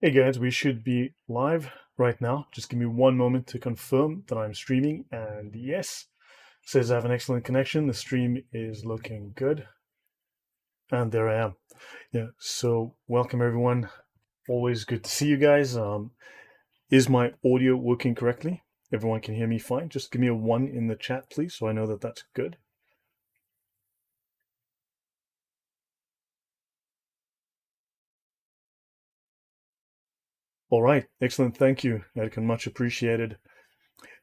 Hey guys, we should be live right now. Just give me one moment to confirm that I'm streaming. And yes, says I have an excellent connection. The stream is looking good. And there I am. Yeah, so welcome everyone. Always good to see you guys. Is my audio working correctly? Everyone can hear me fine. Just give me a 1 in the chat, please, so I know that that's good. All right, excellent. Thank you, Edkin. Much appreciated.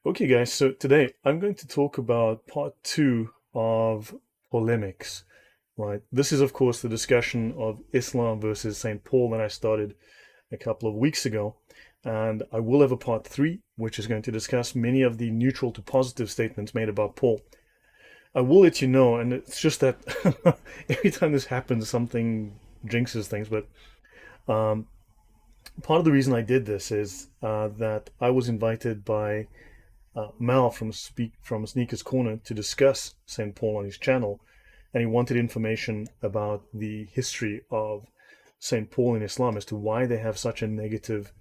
Okay, guys, so today I'm going to talk about part 2 of Paulemics, right? This is, of course, the discussion of Islam versus St. Paul that I started a couple of weeks ago. And I will have a part 3, which is going to discuss many of the neutral to positive statements made about Paul. I will let you know, and it's just that every time this happens, something jinxes things, but um, part of the reason I did this is that I was invited by Mal from Sneakers Corner to discuss St. Paul on his channel, and he wanted information about the history of St. Paul in Islam as to why they have such a negative,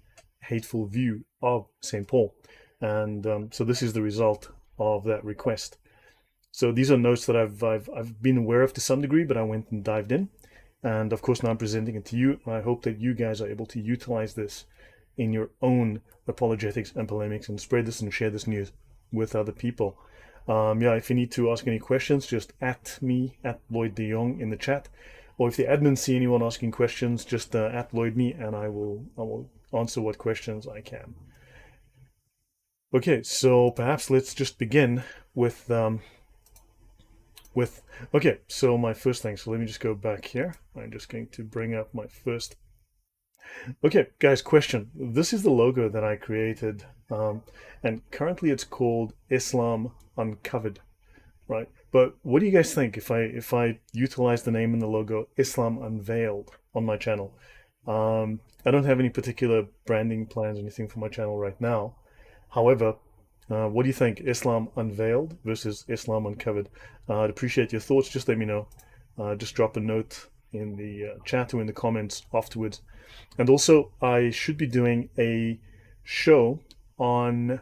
hateful view of St. Paul. And so this is the result of that request. So these are notes that I've been aware of to some degree, but I went and dived in. And of course, now I'm presenting it to you. And I hope that you guys are able to utilize this in your own apologetics and polemics and spread this and share this news with other people. Yeah, if you need to ask any questions, just at me, at Lloyd de Jong in the chat. Or if the admins see anyone asking questions, just at Lloyd me and I will answer what questions I can. Okay, so perhaps let's just begin with okay, so my first thing, so let me just go back here. I'm just going to bring up my first. Okay, guys, question. This is the logo that I created, and currently it's called Islam Uncovered, right? But what do you guys think if I utilize the name in the logo Islam Unveiled on my channel? I don't have any particular branding plans or anything for my channel right now. However, what do you think? Islam Unveiled versus Islam Uncovered? I'd appreciate your thoughts. Just let me know. Just drop a note in the chat or in the comments afterwards. And also, I should be doing a show on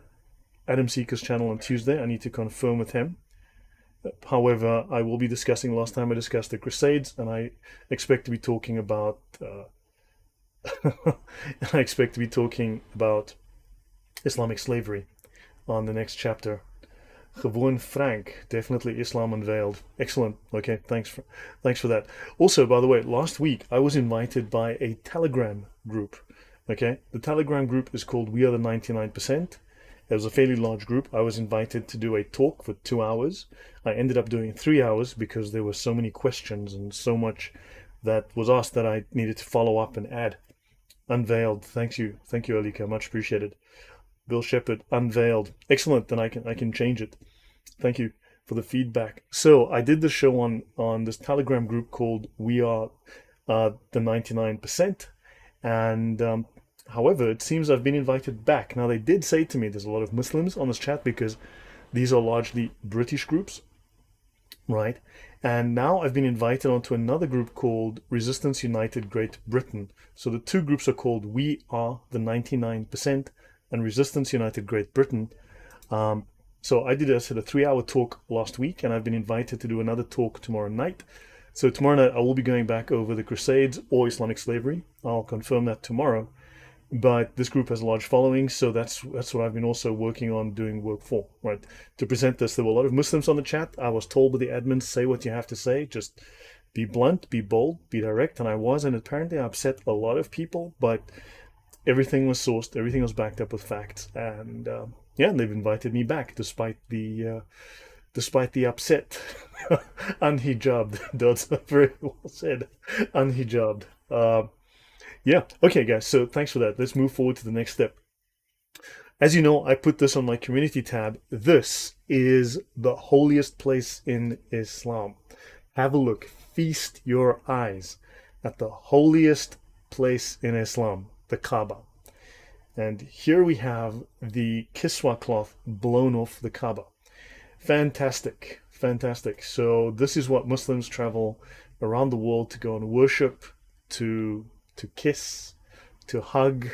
Adam Seeker's channel on Tuesday. I need to confirm with him. However, I will be discussing, last time I discussed the Crusades, and I expect to be talking about I expect to be talking about Islamic slavery on the next chapter. Gewoon Frank, definitely Islam Unveiled. Excellent. Okay, thanks for that. Also, by the way, last week I was invited by a Telegram group. Okay, the Telegram group is called We Are the 99%. It was a fairly large group. I was invited to do a talk for 2 hours. I ended up doing 3 hours because there were so many questions and so much that was asked that I needed to follow up and add. Unveiled. Thank you, Alika. Much appreciated. Bill Shepherd, Unveiled. Excellent. Then I can change it. Thank you for the feedback. So I did the show on this Telegram group called We Are the 99%, and however, it seems I've been invited back. Now they did say to me there's a lot of Muslims on this chat because these are largely British groups, right? And now I've been invited onto another group called Resistance United Great Britain. So the two groups are called We Are the 99% and Resistance United Great Britain. So I said a 3-hour talk last week, and I've been invited to do another talk tomorrow night. So tomorrow night I will be going back over the Crusades or Islamic slavery. I'll confirm that tomorrow. But this group has a large following, so that's what I've been also working on doing work for, right? To present this, there were a lot of Muslims on the chat. I was told by the admins, say what you have to say, just be blunt, be bold, be direct, and I was, and apparently I upset a lot of people, but everything was sourced, everything was backed up with facts, and yeah, they've invited me back despite the upset. Unhijabed, that's very well said. Unhijabed. Yeah, okay guys, so thanks for that. Let's move forward to the next step. As you know, I put this on my community tab. This is the holiest place in Islam. Have a look, feast your eyes at the holiest place in Islam, the Kaaba. And here we have the Kiswa cloth blown off the Kaaba. Fantastic, fantastic. So this is what Muslims travel around the world to go and worship, to kiss, to hug,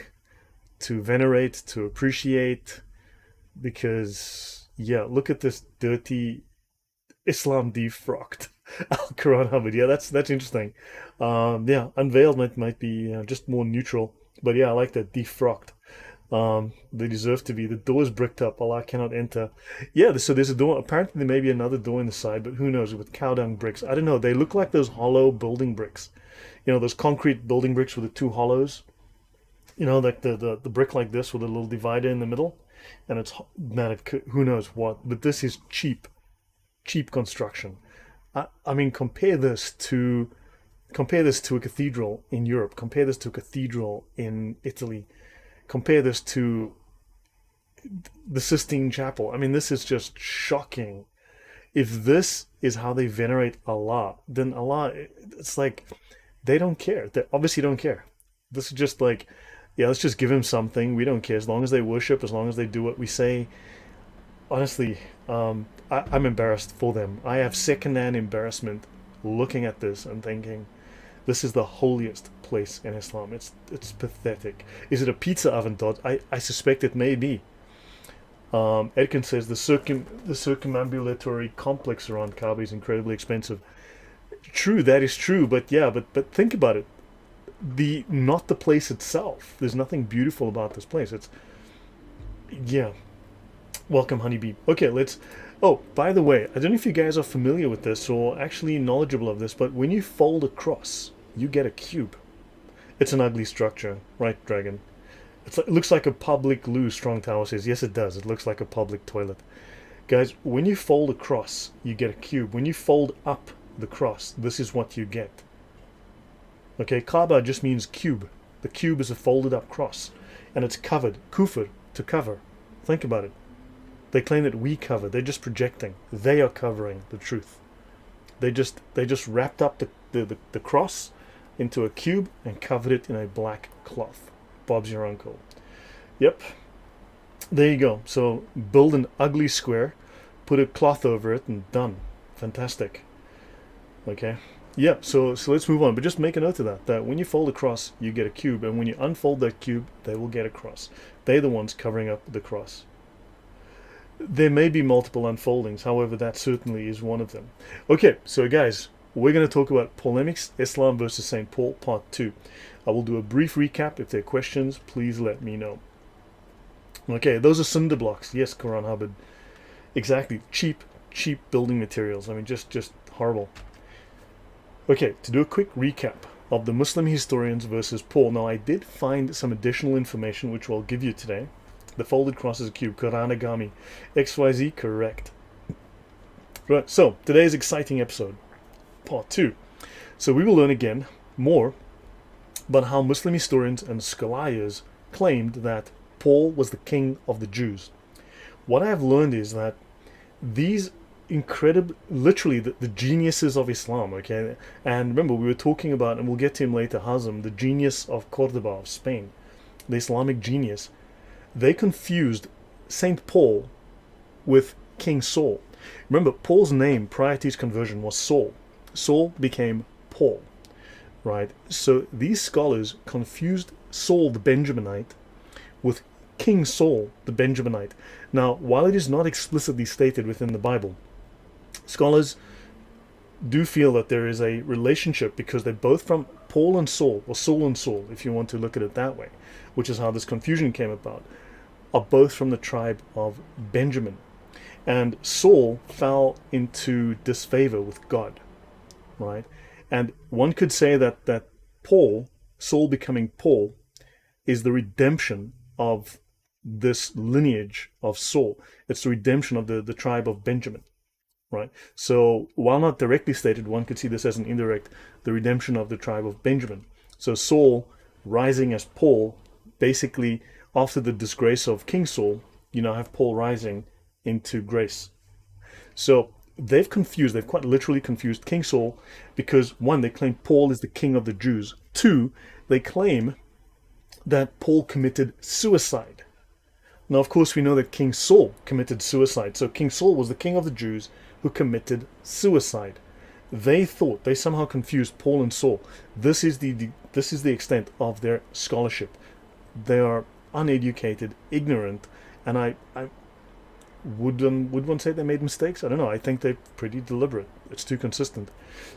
to venerate, to appreciate, because yeah, look at this dirty Islam defrocked al-Quran Hubbard. Yeah, that's interesting. Yeah, unveiled might be just more neutral, but yeah, I like that, defrocked. They deserve to be. The door is bricked up. Allah cannot enter. Yeah, so there's a door. Apparently there may be another door in the side, but who knows, with cow dung bricks. I don't know. They look like those hollow building bricks. You know, those concrete building bricks with the two hollows. You know, like the brick like this with a little divider in the middle. And it's, man, who knows what. But this is cheap construction. I mean, compare this to a cathedral in Europe. Compare this to a cathedral in Italy. Compare this to the Sistine Chapel. I mean, this is just shocking. If this is how they venerate Allah, then Allah, it's like, they don't care. They obviously don't care. This is just like, yeah, let's just give him something. We don't care. As long as they worship, as long as they do what we say. Honestly, I'm embarrassed for them. I have second-hand embarrassment looking at this and thinking, this is the holiest place in Islam. It's pathetic. Is it a pizza oven, Todd? I suspect it may be. Edkin says the circumambulatory complex around Kaaba is incredibly expensive. True, that is true. But yeah, but think about it. Not the place itself. There's nothing beautiful about this place. Yeah. Welcome, honeybee. Okay, let's. Oh, by the way, I don't know if you guys are familiar with this or actually knowledgeable of this, but when you fold across, you get a cube. It's an ugly structure, right, Dragon? It looks like a public loo, Strong Tower says. Yes, it does. It looks like a public toilet. Guys, when you fold across, you get a cube. When you fold up the cross, this is what you get. Okay, Kaaba just means cube. The cube is a folded up cross, and it's covered. Kufr, to cover. Think about it. They claim that we cover. They're just projecting. They are covering the truth. They just wrapped up the cross into a cube and covered it in a black cloth. Bob's your uncle. Yep. There you go. So build an ugly square, put a cloth over it, and done. Fantastic. Okay. Yeah, so let's move on. But just make a note of that when you fold a cross, you get a cube. And when you unfold that cube, they will get a cross. They're the ones covering up the cross. There may be multiple unfoldings, however, that certainly is one of them. Okay, so guys, we're going to talk about Paulemics, Islam versus St. Paul, part 2. I will do a brief recap. If there are questions, please let me know. Okay, those are cinder blocks. Yes, Quran Hubbard. Exactly. Cheap building materials. I mean, just horrible. Okay, to do a quick recap of the Muslim historians versus Paul. Now, I did find some additional information, which I'll give you today. The folded cross is a cube. Quranagami. XYZ, correct. Right, so today's exciting episode, part 2. So we will learn again more about how Muslim historians and scholars claimed that Paul was the king of the Jews. What I have learned is that these incredible, literally the geniuses of Islam, okay? And remember, we were talking about, and we'll get to him later, Ḥazm, the genius of Córdoba, of Spain, the Islamic genius. They confused Saint Paul with King Saul. Remember, Paul's name prior to his conversion was Saul. Saul became Paul, right? So these scholars confused Saul the Benjaminite with King Saul the Benjaminite. Now, while it is not explicitly stated within the Bible, scholars do feel that there is a relationship because they're both from Paul and Saul, or Saul and Saul, if you want to look at it that way, which is how this confusion came about, are both from the tribe of Benjamin. And Saul fell into disfavor with God, right? And one could say that Paul, Saul becoming Paul, is the redemption of this lineage of Saul. It's the redemption of the tribe of Benjamin, right? So while not directly stated, one could see this as an indirect, the redemption of the tribe of Benjamin. So Saul rising as Paul, basically after the disgrace of King Saul, you now have Paul rising into grace. So they've quite literally confused King Saul because, one, they claim Paul is the king of the Jews. Two, they claim that Paul committed suicide. Now, of course, we know that King Saul committed suicide. So King Saul was the king of the Jews who committed suicide. They thought, they somehow confused Paul and Saul. This is the extent of their scholarship. They are uneducated, ignorant, and I would one say they made mistakes? I don't know. I think they're pretty deliberate. It's too consistent.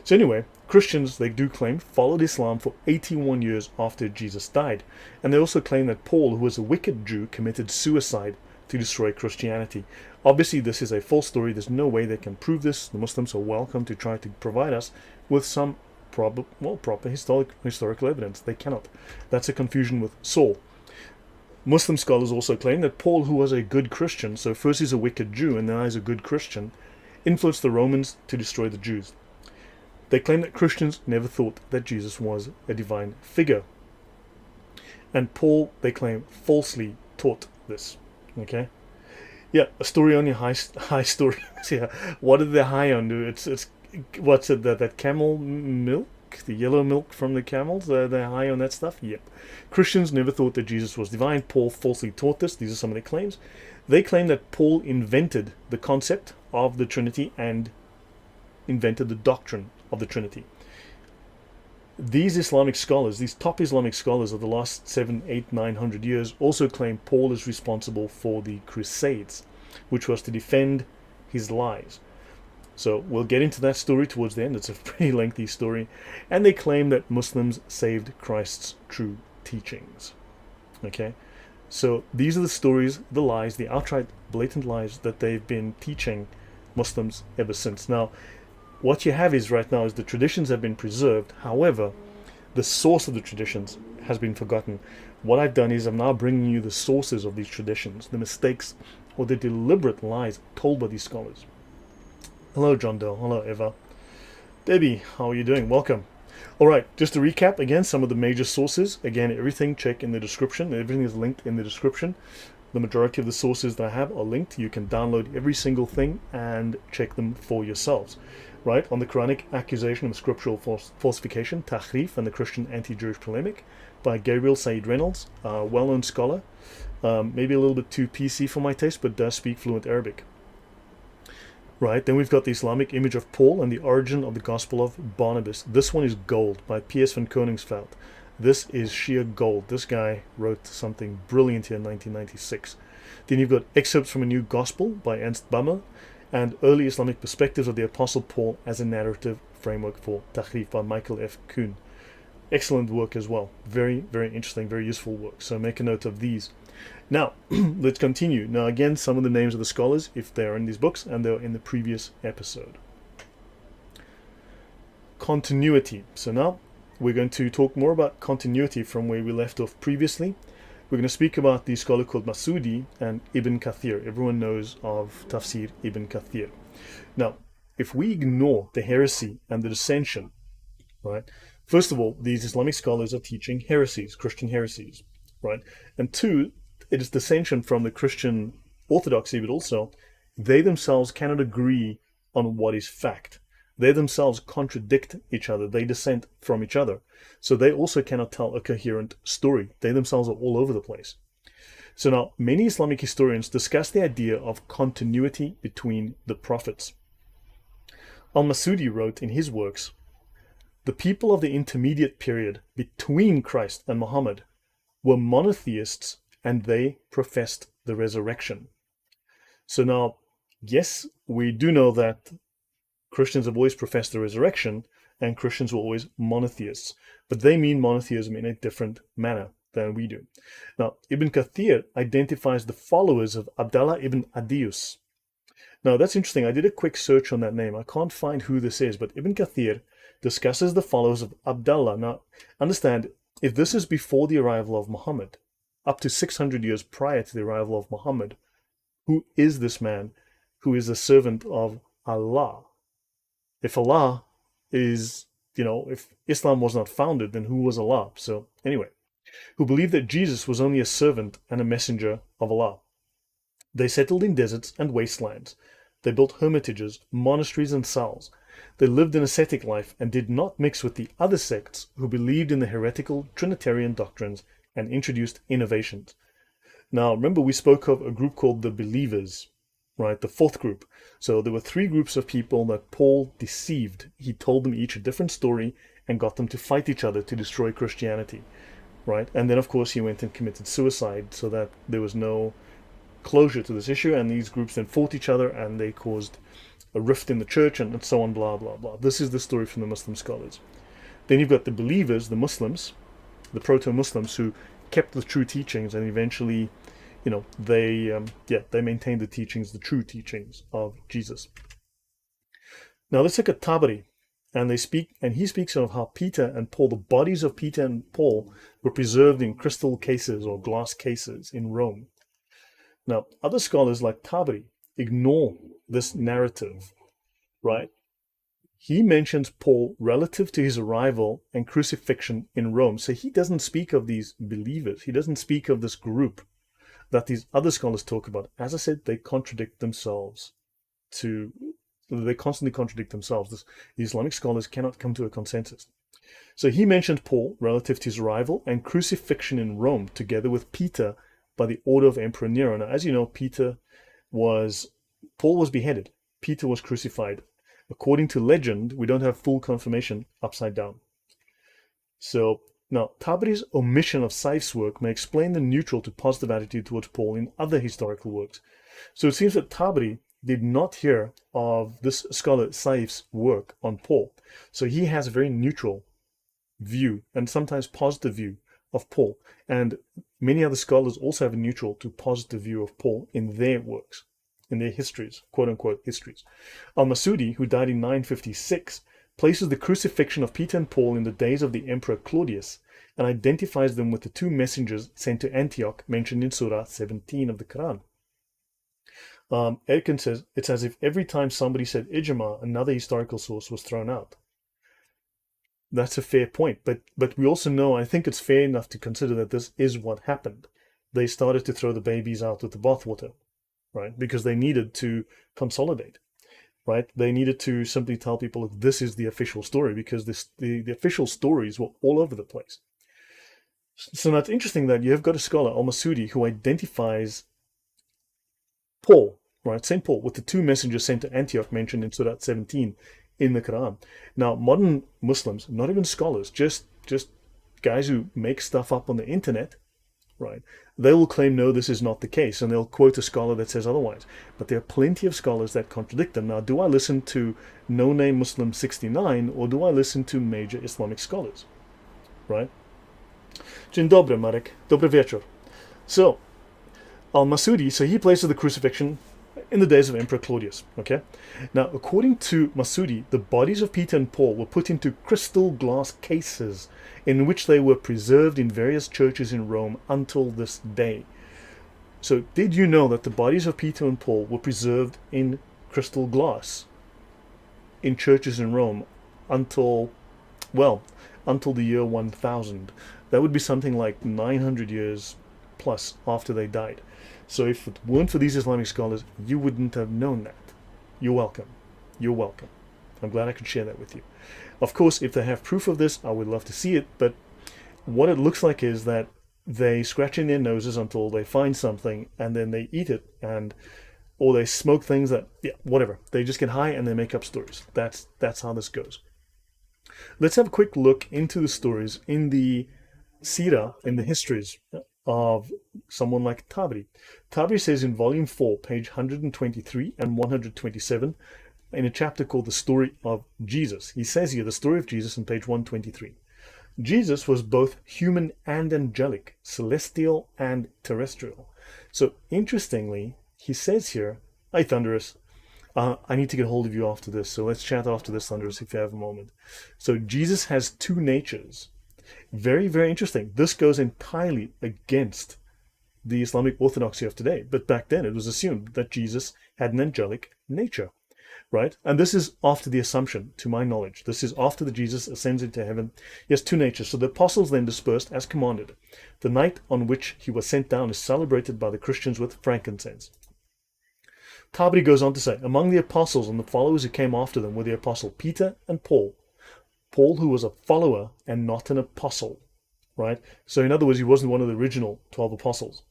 So anyway, Christians, they do claim, followed Islam for 81 years after Jesus died. And they also claim that Paul, who was a wicked Jew, committed suicide to destroy Christianity. Obviously, this is a false story. There's no way they can prove this. The Muslims are welcome to try to provide us with some proper historical evidence. They cannot. That's a confusion with Saul. Muslim scholars also claim that Paul, who was a good Christian, so first he's a wicked Jew and then he's a good Christian, influenced the Romans to destroy the Jews. They claim that Christians never thought that Jesus was a divine figure. And Paul, they claim, falsely taught this. Okay? Yeah, a story on your high story. Yeah, what did the high on do? It's what's it, that camel milk? The yellow milk from the camels, they're high on that stuff? Yep. Christians never thought that Jesus was divine. Paul falsely taught this. These are some of their claims. They claim that Paul invented the concept of the Trinity and invented the doctrine of the Trinity. These Islamic scholars, these top Islamic scholars of the last 700, 800, 900 years also claim Paul is responsible for the Crusades, which was to defend his lies. So we'll get into that story towards the end. It's a pretty lengthy story. And they claim that Muslims saved Christ's true teachings. Okay? So these are the stories, the lies, the outright blatant lies that they've been teaching Muslims ever since. Now, what you have is right now is the traditions have been preserved. However, the source of the traditions has been forgotten. What I've done is I'm now bringing you the sources of these traditions, the mistakes or the deliberate lies told by these scholars. Hello, John Doe. Hello, Eva. Debbie, how are you doing? Welcome. All right, just to recap again, some of the major sources. Again, everything check in the description. Everything is linked in the description. The majority of the sources that I have are linked. You can download every single thing and check them for yourselves. Right, on the Quranic accusation of scriptural falsification, Taḥrīf, and the Christian anti-Jewish polemic by Gabriel Said Reynolds, a well-known scholar. Maybe a little bit too PC for my taste, but does speak fluent Arabic. Right, then we've got the Islamic image of Paul and the origin of the Gospel of Barnabas. This one is gold by P.S. van Koningsveld. This is sheer gold. This guy wrote something brilliant here in 1996. Then you've got excerpts from a new Gospel by Ernst Bummer and early Islamic perspectives of the Apostle Paul as a narrative framework for Taḥrīf by Michael F. Kuhn. Excellent work as well. Very, very interesting, very useful work. So make a note of these. Now, let's continue. Now, again, some of the names of the scholars, if they're in these books, and they're in the previous episode. Continuity. So now, we're going to talk more about continuity from where we left off previously. We're going to speak about the scholar called Masudi and Ibn Kathir. Everyone knows of Tafsir Ibn Kathir. Now, if we ignore the heresy and the dissension, right? First of all, these Islamic scholars are teaching heresies, Christian heresies, right? And two, it is dissension from the Christian orthodoxy, but also they themselves cannot agree on what is fact. They themselves contradict each other. They dissent from each other. So they also cannot tell a coherent story. They themselves are all over the place. So now, many Islamic historians discuss the idea of continuity between the prophets. Al-Masudi wrote in his works, "The people of the intermediate period between Christ and Muhammad were monotheists and they professed the resurrection." So now, yes, we do know that Christians have always professed the resurrection and Christians were always monotheists, but they mean monotheism in a different manner than we do. Now, Ibn Kathir identifies the followers of Abdallah ibn Adius. Now, that's interesting. I did a quick search on that name. I can't find who this is, but Ibn Kathir discusses the followers of Abdallah. Now, understand, if this is before the arrival of Muhammad, up to 600 years prior to the arrival of Muhammad, who is this man who is a servant of Allah? If Allah is, if Islam was not founded, then who was Allah? So anyway, who believed that Jesus was only a servant and a messenger of Allah. They settled in deserts and wastelands. They built hermitages, monasteries and cells. They lived an ascetic life and did not mix with the other sects who believed in the heretical Trinitarian doctrines and introduced innovations. Now, remember we spoke of a group called the Believers. right? The fourth group. So there were three groups of people that Paul deceived. He told them each a different story and got them to fight each other to destroy Christianity, right? And then, of course, he went and committed suicide so that there was no closure to this issue, and these groups then fought each other and they caused a rift in the church and so on, blah, blah, blah. This is the story from the Muslim scholars. Then you've got the believers, the Muslims, the proto-Muslims, who kept the true teachings, and eventually, they maintained the teachings, the true teachings of Jesus. Now let's look at Tabari, and he speaks of how Peter and Paul, the bodies of Peter and Paul, were preserved in crystal cases or glass cases in Rome. Now, other scholars like Tabari ignore this narrative, right? He mentions Paul relative to his arrival and crucifixion in Rome. So he doesn't speak of these believers. He doesn't speak of this group that these other scholars talk about. As I said, they contradict themselves. They constantly contradict themselves. The Islamic scholars cannot come to a consensus. So he mentioned Paul relative to his arrival and crucifixion in Rome, together with Peter by the order of Emperor Nero. Now, as you know, Paul was beheaded. Peter was crucified. According to legend, we don't have full confirmation, upside down. So now, Tabari's omission of Saif's work may explain the neutral to positive attitude towards Paul in other historical works. So it seems that Tabari did not hear of this scholar Saif's work on Paul. So he has a very neutral view and sometimes positive view of Paul. And many other scholars also have a neutral to positive view of Paul in their works, in their histories, quote-unquote histories. Al-Masudi, who died in 956, places the crucifixion of Peter and Paul in the days of the Emperor Claudius and identifies them with the two messengers sent to Antioch mentioned in Surah 17 of the Quran. Erkin says, it's as if every time somebody said ijma, another historical source was thrown out. That's a fair point, but we also know, I think it's fair enough to consider that this is what happened. They started to throw the babies out with the bathwater, right? Because they needed to consolidate, right? They needed to simply tell people that this is the official story, because the official stories were all over the place. So now it's interesting that you have got a scholar, Al-Masudi, who identifies Paul, right, St. Paul, with the two messengers sent to Antioch mentioned in Surah 17 in the Quran. Now, modern Muslims, not even scholars, just guys who make stuff up on the internet, right, they will claim, no, this is not the case, and they'll quote a scholar that says otherwise. But there are plenty of scholars that contradict them. Now, do I listen to no-name Muslim 69, or do I listen to major Islamic scholars, right? Dzień dobry, Marek. Dobry wieczór. So, Al-Masudi, so he places the crucifixion in the days of Emperor Claudius, okay? Now, according to Masudi, the bodies of Peter and Paul were put into crystal glass cases in which they were preserved in various churches in Rome until this day. So, did you know that the bodies of Peter and Paul were preserved in crystal glass in churches in Rome until the year 1000? That would be something like 900 years plus after they died. So if it weren't for these Islamic scholars, you wouldn't have known that. You're welcome. You're welcome. I'm glad I could share that with you. Of course, if they have proof of this, I would love to see it, but what it looks like is that they scratch in their noses until they find something, and then they eat it, or they smoke things that, whatever. They just get high and they make up stories. That's how this goes. Let's have a quick look into the stories in the Sirah, in the histories of someone like Tabari. Tabari says in volume 4, page 123 and 127, in a chapter called The Story of Jesus. He says here, the story of Jesus on page 123. Jesus was both human and angelic, celestial and terrestrial. So interestingly, he says here, hi Thunderous, I need to get hold of you after this, so let's chat after this, Thunderous, if you have a moment. So Jesus has two natures. Very, very interesting. This goes entirely against the Islamic orthodoxy of today. But back then it was assumed that Jesus had an angelic nature, right? And this is after the assumption, to my knowledge. This is after the Jesus ascends into heaven. He has two natures. So the apostles then dispersed as commanded. The night on which he was sent down is celebrated by the Christians with frankincense. Tabari goes on to say, among the apostles and the followers who came after them were the apostle Peter and Paul. Paul, who was a follower and not an apostle, right? So in other words, he wasn't one of the original 12 apostles.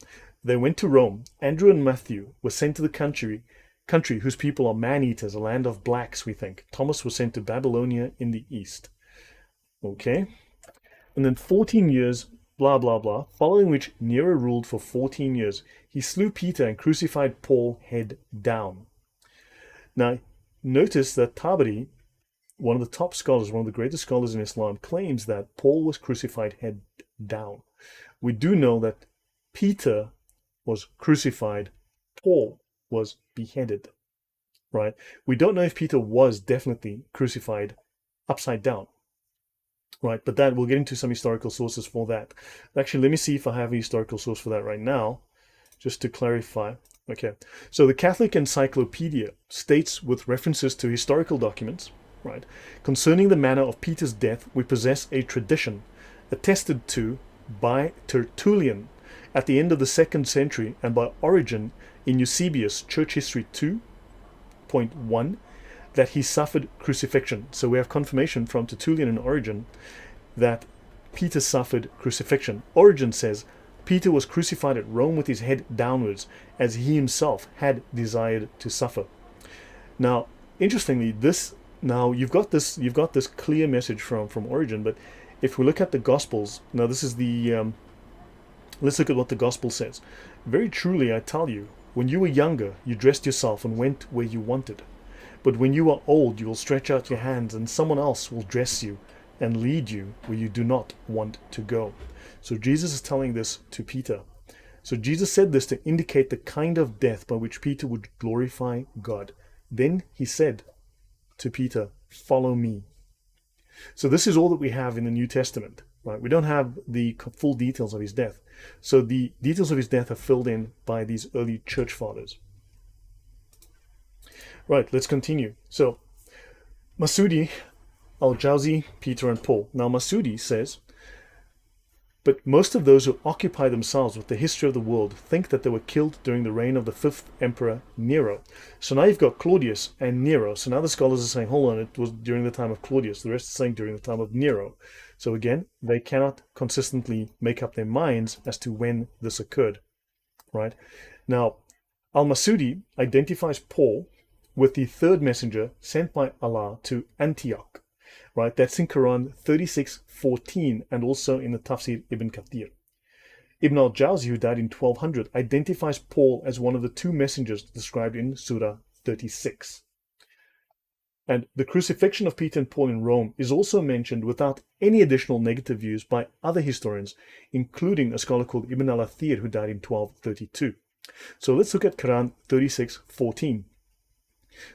They went to Rome. Andrew and Matthew were sent to the country country whose people are man-eaters, a land of blacks, we think. Thomas was sent to Babylonia in the east. Okay. And then 14 years, blah, blah, blah, following which Nero ruled for 14 years. He slew Peter and crucified Paul head down. Now, notice that Tabari, one of the top scholars, one of the greatest scholars in Islam, claims that Paul was crucified head down. We do know that Peter was crucified, Paul was beheaded, right? We don't know if Peter was definitely crucified upside down, right? But that, we'll get into some historical sources for that. Actually, let me see if I have a historical source for that right now, just to clarify. Okay, so the Catholic Encyclopedia states, with references to historical documents, right, concerning the manner of Peter's death, we possess a tradition attested to by Tertullian at the end of the 2nd century and by Origen in Eusebius, Church History 2.1, that he suffered crucifixion. So we have confirmation from Tertullian and Origen that Peter suffered crucifixion. Origen says Peter was crucified at Rome with his head downwards, as he himself had desired to suffer. Now, interestingly, you've got this clear message from Origen, but if we look at the Gospels, now this is the let's look at what the Gospel says. Very truly, I tell you, when you were younger, you dressed yourself and went where you wanted. But when you are old, you will stretch out your hands, and someone else will dress you and lead you where you do not want to go. So Jesus is telling this to Peter. So Jesus said this to indicate the kind of death by which Peter would glorify God. Then he said to Peter, "Follow me." So this is all that we have in the New Testament, right? We don't have the full details of his death. So the details of his death are filled in by these early church fathers. Right, let's continue. So Masudi, al-Jawzi, Peter and Paul. Now Masudi says, but most of those who occupy themselves with the history of the world think that they were killed during the reign of the 5th Emperor Nero. So now you've got Claudius and Nero. So now the scholars are saying, hold on, it was during the time of Claudius. The rest are saying during the time of Nero. So again, they cannot consistently make up their minds as to when this occurred, right? Now, al-Masudi identifies Paul with the 3rd messenger sent by Allah to Antioch, right? That's in Quran 36:14 and also in the Tafsir Ibn Kathir. Ibn al-Jawzi, who died in 1200, identifies Paul as one of the 2 messengers described in Surah 36. And the crucifixion of Peter and Paul in Rome is also mentioned without any additional negative views by other historians, including a scholar called Ibn al-Athir, who died in 1232. So let's look at Quran 36:14.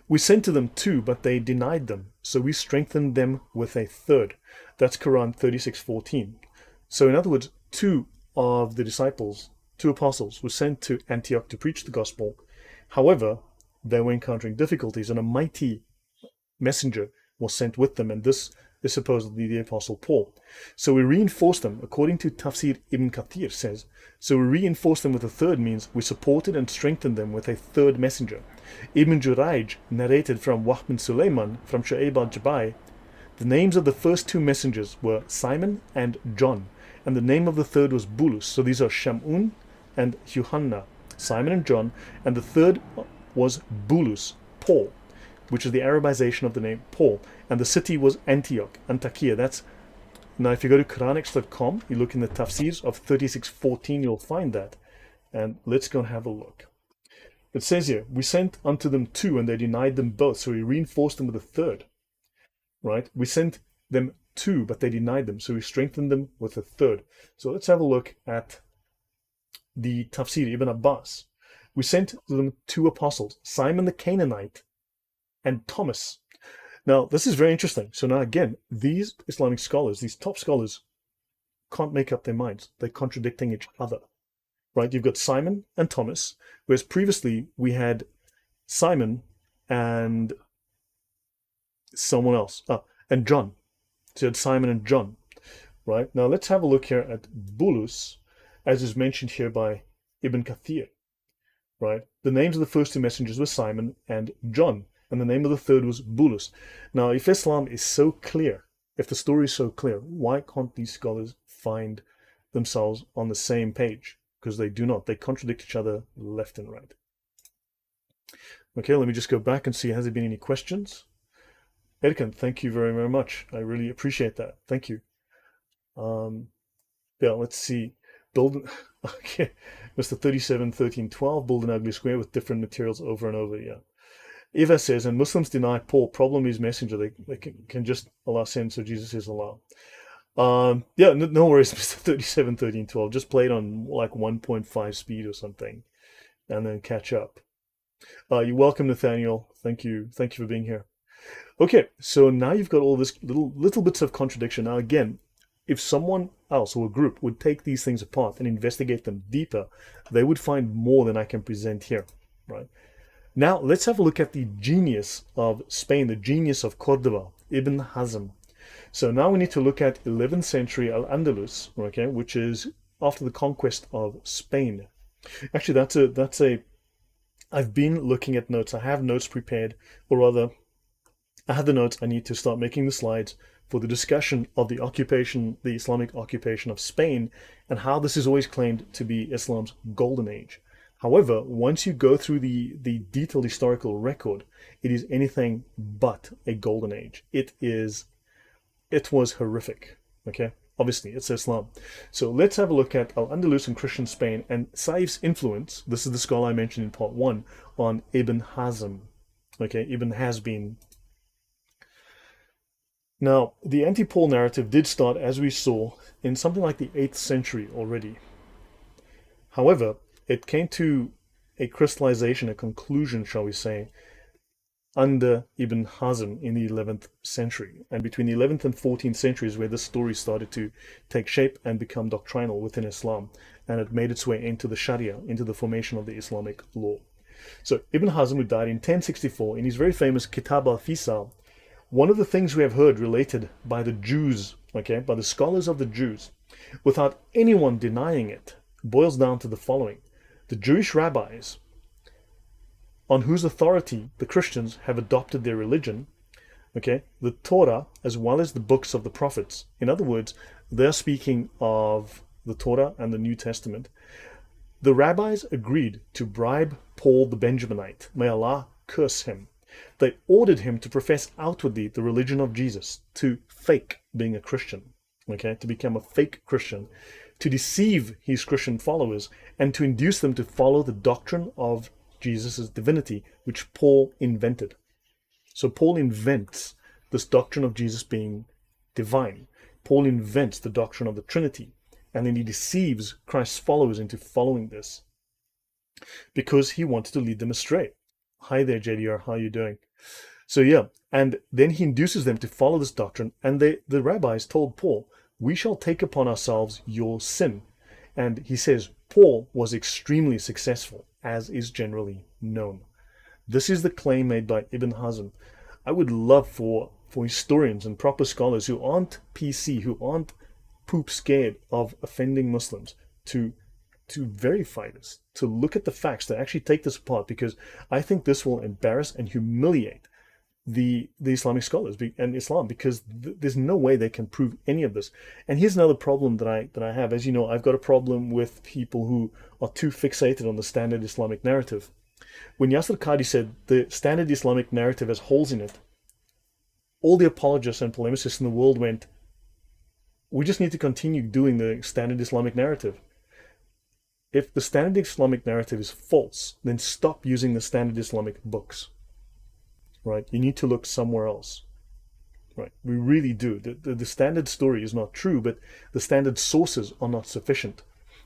We sent to them 2, but they denied them, so we strengthened them with a 3rd. That's Quran 36:14. So in other words, 2 of the disciples, 2 apostles, were sent to Antioch to preach the gospel. However, they were encountering difficulties, and a mighty messenger was sent with them, and this is supposedly the apostle Paul. So we reinforced them, according to Tafsir Ibn Kathir says. So we reinforced them with a 3rd means we supported and strengthened them with a 3rd messenger. Ibn Jurayj narrated from Wahb bin Sulaiman from Shu'aib al-Jabai. The names of the first 2 messengers were Simon and John, and the name of the 3rd was Bulus. So these are Shamun and Yuhanna, Simon and John, and the 3rd was Bulus, Paul, which is the Arabization of the name Paul, and the city was Antioch, Antakya. That's now, if you go to QUR'ANics.com, you look in the tafsirs of 36:14, you'll find that. And let's go and have a look. It says here, we sent unto them 2, and they denied them both, so we reinforced them with a 3rd. Right? We sent them 2, but they denied them, so we strengthened them with a 3rd. So let's have a look at the Tafsir Ibn Abbas. We sent to them 2 apostles, Simon the Canaanite and Thomas. Now, this is very interesting. So now again, these Islamic scholars, these top scholars, can't make up their minds. They're contradicting each other, right? You've got Simon and Thomas, whereas previously we had Simon and someone else, and John. So you had Simon and John, right? Now let's have a look here at Bulus, as is mentioned here by Ibn Kathir, right? The names of the first 2 messengers were Simon and John, and the name of the 3rd was Bulus. Now, if Islam is so clear, if the story is so clear, why can't these scholars find themselves on the same page? Because they do not. They contradict each other left and right. Okay, let me just go back and see, has there been any questions? Edkin, thank you very, very much. I really appreciate that. Thank you. Yeah, let's see. Build, okay, Mr. 371312, build an ugly square with different materials over and over. Yeah. Eva says, and Muslims deny Paul. Problem is messenger. They can just Allah send, so Jesus is Allah. Yeah, no worries, Mr. 371312. Just play it on like 1.5 speed or something, and then catch up. You're welcome, Nathaniel. Thank you for being here. Okay, so now you've got all this little bits of contradiction. Now again, if someone else or a group would take these things apart and investigate them deeper, they would find more than I can present here, right? Now let's have a look at the genius of Spain, the genius of Cordoba, Ibn Ḥazm. So now we need to look at 11th century al-Andalus, okay, which is after the conquest of Spain. Actually, that's a I've been looking at notes. I have notes prepared, or rather, I have the notes. I need to start making the slides for the discussion of the occupation, the Islamic occupation of Spain, and how this is always claimed to be Islam's golden age. However, once you go through the detailed historical record, it is anything but a golden age. It was horrific, okay? Obviously, it's Islam. So let's have a look at Al-Andalus and Christian Spain and Saif's influence. This is the scholar I mentioned in part 1 on Ibn Ḥazm. Okay, Ibn Ḥazm. Now, the anti-Paul narrative did start, as we saw, in something like the 8th century already. However, it came to a crystallization, a conclusion, shall we say, under Ibn Ḥazm in the 11th century. And between the 11th and 14th centuries where this story started to take shape and become doctrinal within Islam. And it made its way into the Sharia, into the formation of the Islamic law. So Ibn Ḥazm, who died in 1064, in his very famous Kitāb al-fiṣal, one of the things we have heard related by the Jews, okay, by the scholars of the Jews, without anyone denying it, boils down to the following. The Jewish rabbis, on whose authority the Christians have adopted their religion, okay, the Torah as well as the books of the prophets. In other words, they're speaking of the Torah and the New Testament. The rabbis agreed to bribe Paul the Benjaminite. May Allah curse him. They ordered him to profess outwardly the religion of Jesus, to fake being a Christian, okay, to become a fake Christian, to deceive his Christian followers, and to induce them to follow the doctrine of Jesus' divinity, which Paul invented. So Paul invents this doctrine of Jesus being divine. Paul invents the doctrine of the Trinity, and then he deceives Christ's followers into following this because he wanted to lead them astray. Hi there, JDR, how are you doing? So yeah, and then he induces them to follow this doctrine, and the rabbis told Paul, we shall take upon ourselves your sin. And he says, Paul was extremely successful, as is generally known. This is the claim made by Ibn Ḥazm. I would love for historians and proper scholars who aren't PC, who aren't poop scared of offending Muslims, to verify this, to look at the facts, to actually take this apart, because I think this will embarrass and humiliate the Islamic scholars and Islam, because there's no way they can prove any of this. And here's another problem that I have. As you know, I've got a problem with people who are too fixated on the standard Islamic narrative. When Yasir Qadhi said the standard Islamic narrative has holes in it, all the apologists and polemicists in the world went, we just need to continue doing the standard Islamic narrative. If the standard Islamic narrative is false, then stop using the standard Islamic books. Right? You need to look somewhere else. Right? We really do. The standard story is not true, but the standard sources are not sufficient.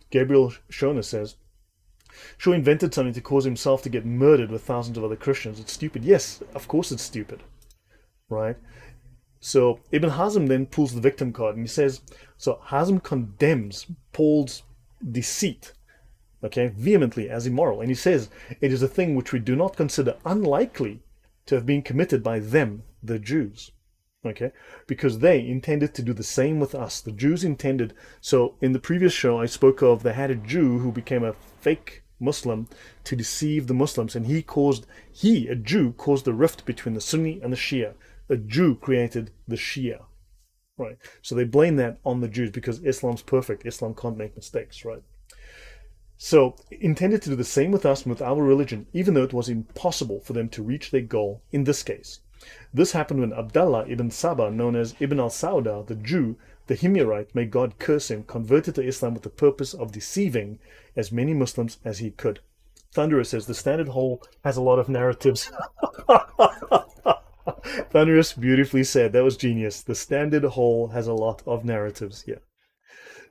Gabriel Schoner says, Shaw invented something to cause himself to get murdered with thousands of other Christians. It's stupid. Yes, of course it's stupid. Right? So Ibn Ḥazm then pulls the victim card and he says, so Ḥazm condemns Paul's deceit, okay, vehemently as immoral. And he says, it is a thing which we do not consider unlikely to have been committed by them, the Jews, okay, because they intended to do the same with us. The Jews intended, so in the previous show I spoke of, they had a Jew who became a fake Muslim to deceive the Muslims, and a Jew, caused the rift between the Sunni and the Shia. A Jew created the Shia, right? So they blame that on the Jews because Islam's perfect. Islam can't make mistakes, right? So, intended to do the same with us and with our religion, even though it was impossible for them to reach their goal in this case. This happened when Abdallah ibn Saba, known as Ibn al-Sauda, the Jew, the Himyarite, may God curse him, converted to Islam with the purpose of deceiving as many Muslims as he could. Thunderous says, the Standard Hole has a lot of narratives. Thunderous beautifully said, that was genius. The Standard Hole has a lot of narratives, yeah.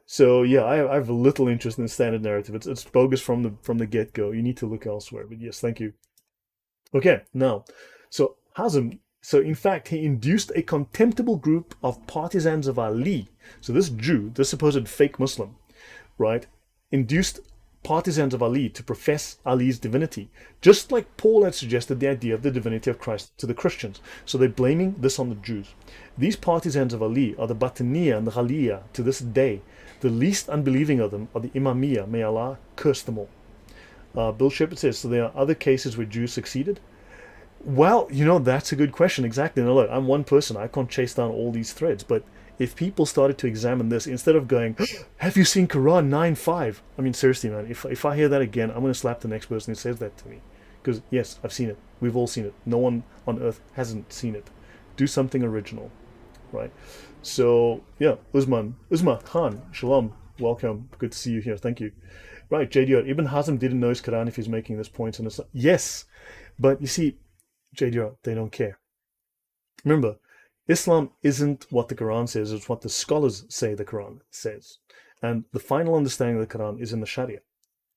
So yeah, I have little interest in the standard narrative. It's bogus from the get-go. You need to look elsewhere. But yes, thank you. Okay, now, so Ḥazm, so in fact, he induced a contemptible group of partisans of Ali. So this Jew, this supposed fake Muslim, right, induced partisans of Ali to profess Ali's divinity, just like Paul had suggested the idea of the divinity of Christ to the Christians. So they're blaming this on the Jews. These partisans of Ali are the Batiniya and the Ghaliya to this day. The least unbelieving of them are the Imamiyya. May Allah curse them all. Bill Shepherd says, so there are other cases where Jews succeeded? Well, you know, that's a good question. Exactly. Now, look, I'm one person. I can't chase down all these threads. But if people started to examine this, instead of going, have you seen Quran 9:5? I mean, seriously, man, if I hear that again, I'm going to slap the next person who says that to me. Because, yes, I've seen it. We've all seen it. No one on earth hasn't seen it. Do something original, right? So, yeah, Uzma Khan, Shalom, welcome. Good to see you here. Thank you. Right, JDR, Ibn Ḥazm didn't know his Quran if he's making this point. And yes, but you see, JDR, they don't care. Remember, Islam isn't what the Quran says, it's what the scholars say the Quran says. And the final understanding of the Quran is in the Sharia,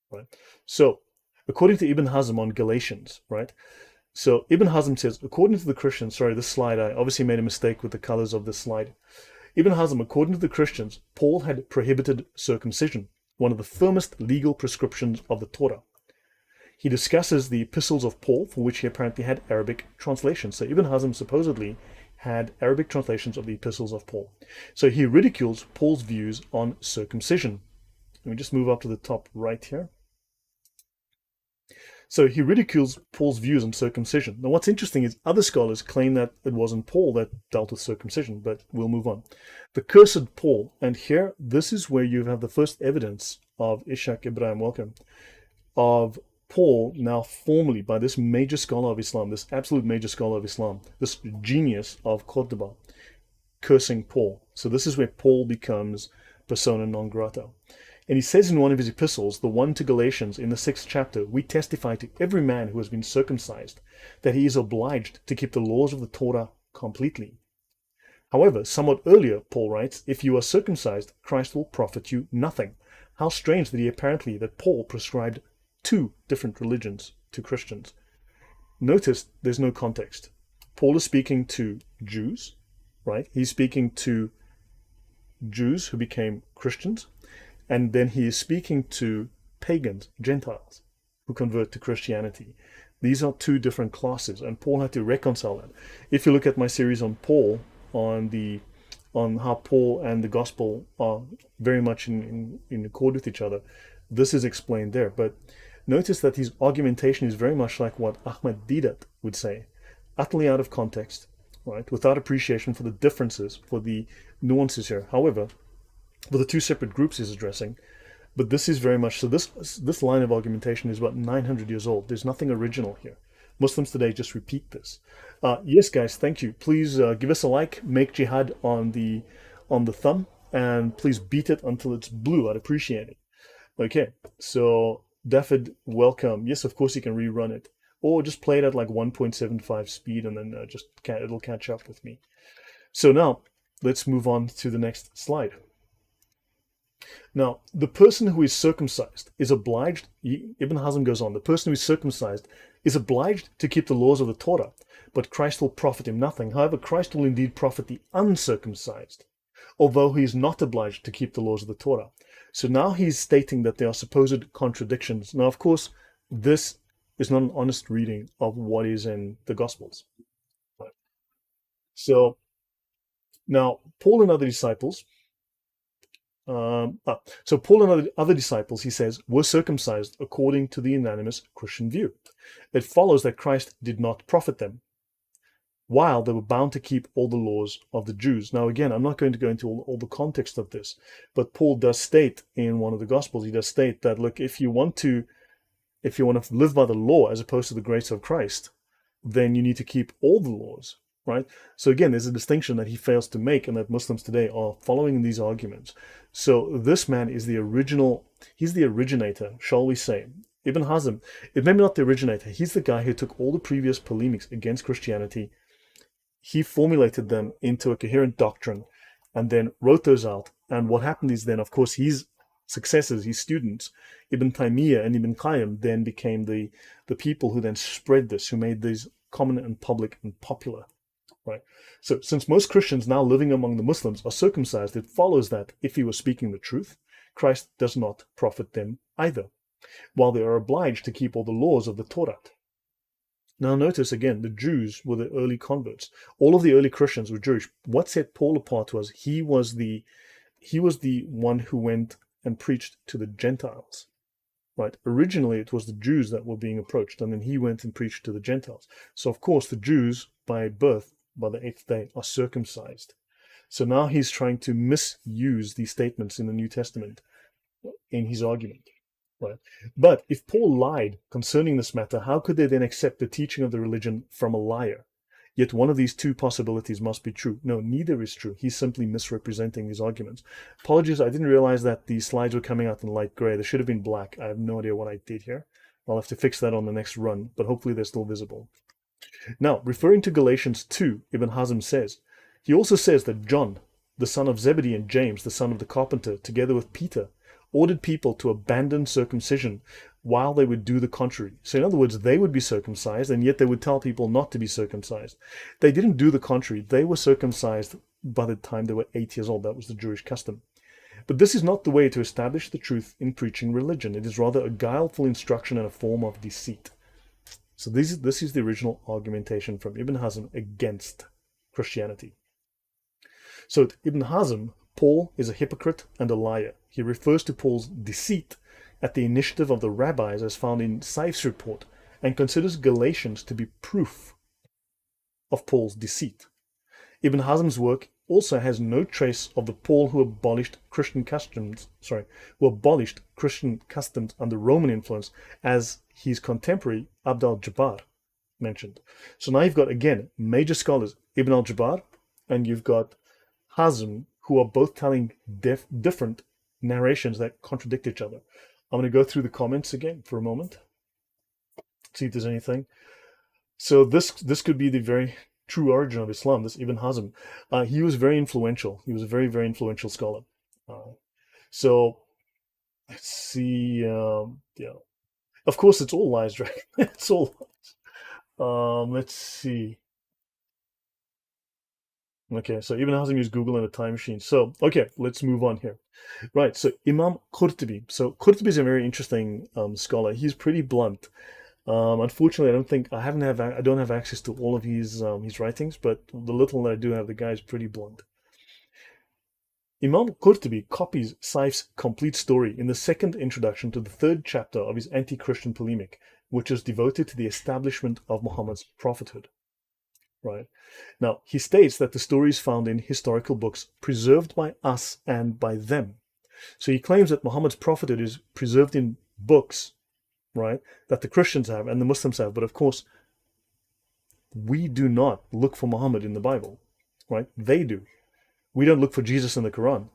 right? So, according to Ibn Ḥazm on Galatians, right? So, Ibn Ḥazm says, according to the Christians, sorry, this slide, I obviously made a mistake with the colors of this slide. Ibn Ḥazm, according to the Christians, Paul had prohibited circumcision, one of the firmest legal prescriptions of the Torah. He discusses the epistles of Paul, for which he apparently had Arabic translations. So Ibn Ḥazm supposedly had Arabic translations of the epistles of Paul. So he ridicules Paul's views on circumcision. Let me just move up to the top right here. So he ridicules Paul's views on circumcision. Now what's interesting is other scholars claim that it wasn't Paul that dealt with circumcision, but we'll move on. The cursed Paul, and here, this is where you have the first evidence of Ishaq Ibrahim, welcome, of Paul now formally by this major scholar of Islam, this absolute major scholar of Islam, this genius of Qur'ān, cursing Paul. So this is where Paul becomes persona non grata. And he says in one of his epistles, the one to Galatians in the 6th chapter, we testify to every man who has been circumcised that he is obliged to keep the laws of the Torah completely. However, somewhat earlier, Paul writes, if you are circumcised, Christ will profit you nothing. How strange that Paul prescribed 2 different religions to Christians. Notice there's no context. Paul is speaking to Jews, right? He's speaking to Jews who became Christians, and then he is speaking to pagans, Gentiles, who convert to Christianity. These are 2 different classes, and Paul had to reconcile that. If you look at my series on Paul, on how Paul and the gospel are very much in accord with each other, this is explained there. But notice that his argumentation is very much like what Ahmad Didat would say, utterly out of context, right? Without appreciation for the differences, for the nuances here. However, for the 2 separate groups he's addressing, but this is very much, so this line of argumentation is about 900 years old. There's nothing original here. Muslims today just repeat this. Yes, guys, thank you. Please give us a like, make jihad on the thumb, and please beat it until it's blue. I'd appreciate it. Okay, so Daffod, welcome. Yes, of course you can rerun it, or just play it at like 1.75 speed, and then it'll catch up with me. So now let's move on to the next slide. Now, the person who is circumcised is obliged, Ibn Ḥazm goes on, the person who is circumcised is obliged to keep the laws of the Torah, but Christ will profit him nothing. However, Christ will indeed profit the uncircumcised, although he is not obliged to keep the laws of the Torah. So now he's stating that there are supposed contradictions. Now, of course, this is not an honest reading of what is in the Gospels. Right. So now, Paul and other disciples, he says, were circumcised according to the unanimous Christian view. It follows that Christ did not profit them. while they were bound to keep all the laws of the Jews. Now, again, I'm not going to go into all the context of this, but Paul does state in one of the Gospels, he does state that, look, if you want to live by the law as opposed to the grace of Christ, then you need to keep all the laws, right? So again, there's a distinction that he fails to make and that Muslims today are following in these arguments. So this man is he's the originator, shall we say. Ibn Ḥazm, it may be not the originator, he's the guy who took all the previous polemics against Christianity, he formulated them into a coherent doctrine and then wrote those out. And what happened is then, of course, his successors, his students, Ibn Taymiyyah and Ibn Qayyim, then became the people who then spread this, who made these common and public and popular, right? So since most Christians now living among the Muslims are circumcised, it follows that if he was speaking the truth, Christ does not profit them either, while they are obliged to keep all the laws of the Torah. Now notice again, the Jews were the early converts. All of the early Christians were Jewish. What set Paul apart was he was the one who went and preached to the Gentiles, right? Originally, it was the Jews that were being approached, and then he went and preached to the Gentiles. So, of course, the Jews, by birth, by the 8th day, are circumcised. So now he's trying to misuse these statements in the New Testament in his argument, right? But if Paul lied concerning this matter, how could they then accept the teaching of the religion from a liar? Yet one of these two possibilities must be true. No, neither is true. He's simply misrepresenting his arguments. Apologies, I didn't realize that the slides were coming out in light gray. They should have been black. I have no idea what I did here. I'll have to fix that on the next run, but hopefully they're still visible. Now, referring to Galatians 2, Ibn Ḥazm says, he also says that John, the son of Zebedee, and James, the son of the carpenter, together with Peter, ordered people to abandon circumcision while they would do the contrary. So in other words, they would be circumcised, and yet they would tell people not to be circumcised. They didn't do the contrary. They were circumcised by the time they were 8 years old. That was the Jewish custom. But this is not the way to establish the truth in preaching religion. It is rather a guileful instruction and a form of deceit. So this is the original argumentation from Ibn Ḥazm against Christianity. So to Ibn Ḥazm, Paul is a hypocrite and a liar. He refers to Paul's deceit at the initiative of the rabbis as found in Saif's report, and considers Galatians to be proof of Paul's deceit. Ibn Ḥazm's work also has no trace of the Paul who abolished Christian customs under Roman influence, as his contemporary Abd al-Jabbar mentioned. So now you've got, again, major scholars, Ibn al-Jabbar, and you've got Ḥazm, who are both telling different narrations that contradict each other. I'm going to go through the comments again for a moment, see if there's anything. So this could be the very true origin of Islam, this Ibn Ḥazm. He was very influential. He was a very, very influential scholar. So let's see. Yeah, of course, it's all lies, right? It's all lies. Let's see. Okay, so Ibn Ḥazm used Google and a time machine. So, okay, let's move on here. Right, so Imam Qurtubi. So Qurtubi is a very interesting scholar. He's pretty blunt. Unfortunately, I don't have access to all of his writings, but the little that I do have, the guy is pretty blunt. Imam Qurtubi copies Saif's complete story in the second introduction to the third chapter of his anti-Christian polemic, which is devoted to the establishment of Muhammad's prophethood. Right. Now, he states that the story is found in historical books preserved by us and by them. So he claims that Muhammad's prophethood is preserved in books, right, that the Christians have and the Muslims have. But of course, we do not look for Muhammad in the Bible, right? They do. We don't look for Jesus in the Quran,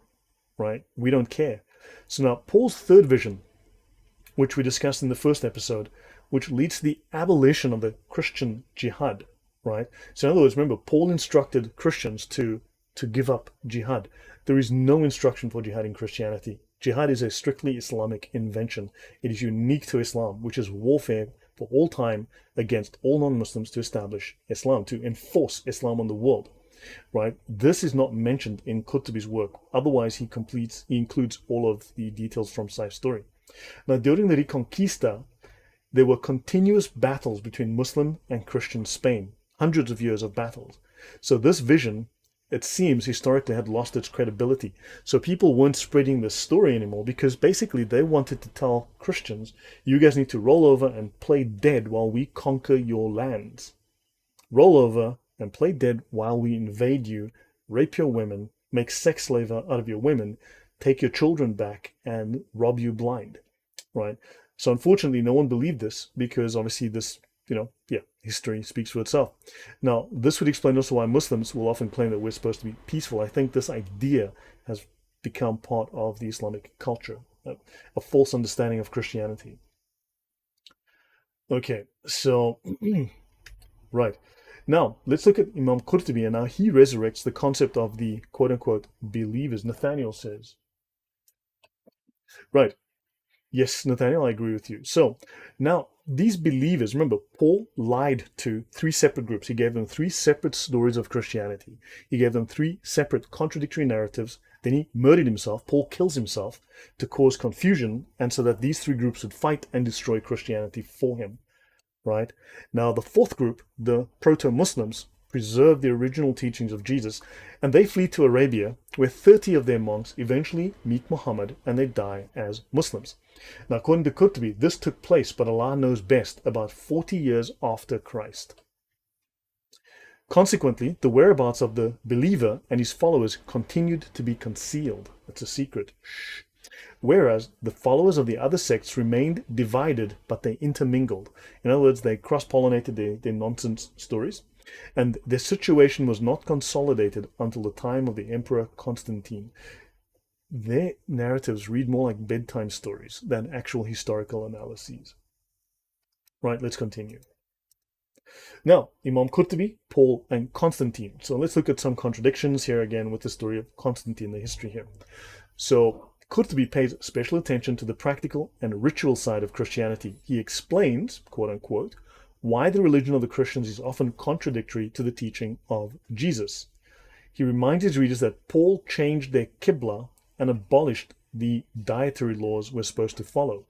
right? We don't care. So now, Paul's third vision, which we discussed in the first episode, which leads to the abolition of the Christian jihad, right? So in other words, remember, Paul instructed Christians to give up jihad. There is no instruction for jihad in Christianity. Jihad is a strictly Islamic invention. It is unique to Islam, which is warfare for all time against all non-Muslims to establish Islam, to enforce Islam on the world, right? This is not mentioned in Qurtubi's work. Otherwise, he includes all of the details from Saif's story. Now, during the Reconquista, there were continuous battles between Muslim and Christian Spain. Hundreds of years of battles. So this vision, it seems, historically had lost its credibility. So people weren't spreading this story anymore because basically they wanted to tell Christians, you guys need to roll over and play dead while we conquer your lands. Roll over and play dead while we invade you, rape your women, make sex slave out of your women, take your children back, and rob you blind, right? So unfortunately, no one believed this because obviously this, history speaks for itself. Now, this would explain also why Muslims will often claim that we're supposed to be peaceful. I think this idea has become part of the Islamic culture, a false understanding of Christianity. Okay, so, right. Now, let's look at Imam Qurtubi, and now he resurrects the concept of the quote-unquote believers. Nathaniel says, right, yes, Nathaniel, I agree with you. So, now, these believers, remember, Paul lied to three separate groups. He gave them three separate stories of Christianity. He gave them three separate contradictory narratives. Then he murdered himself. Paul kills himself to cause confusion, and so that these three groups would fight and destroy Christianity for him. Right? Now, the fourth group, the proto-Muslims, preserve the original teachings of Jesus, and they flee to Arabia, where 30 of their monks eventually meet Muhammad, and they die as Muslims. Now, according to Qurtubi, this took place, but Allah knows best, about 40 years after Christ. Consequently, the whereabouts of the believer and his followers continued to be concealed. It's a secret. Shh. Whereas the followers of the other sects remained divided, but they intermingled. In other words, they cross-pollinated their nonsense stories, and their situation was not consolidated until the time of the Emperor Constantine. Their narratives read more like bedtime stories than actual historical analyses. Right, let's continue. Now, Imam Qurtubi, Paul, and Constantine. So let's look at some contradictions here again with the story of Constantine, the history here. So Qurtubi pays special attention to the practical and ritual side of Christianity. He explains, quote-unquote, why the religion of the Christians is often contradictory to the teaching of Jesus. He reminds his readers that Paul changed their Qibla and abolished the dietary laws we're supposed to follow.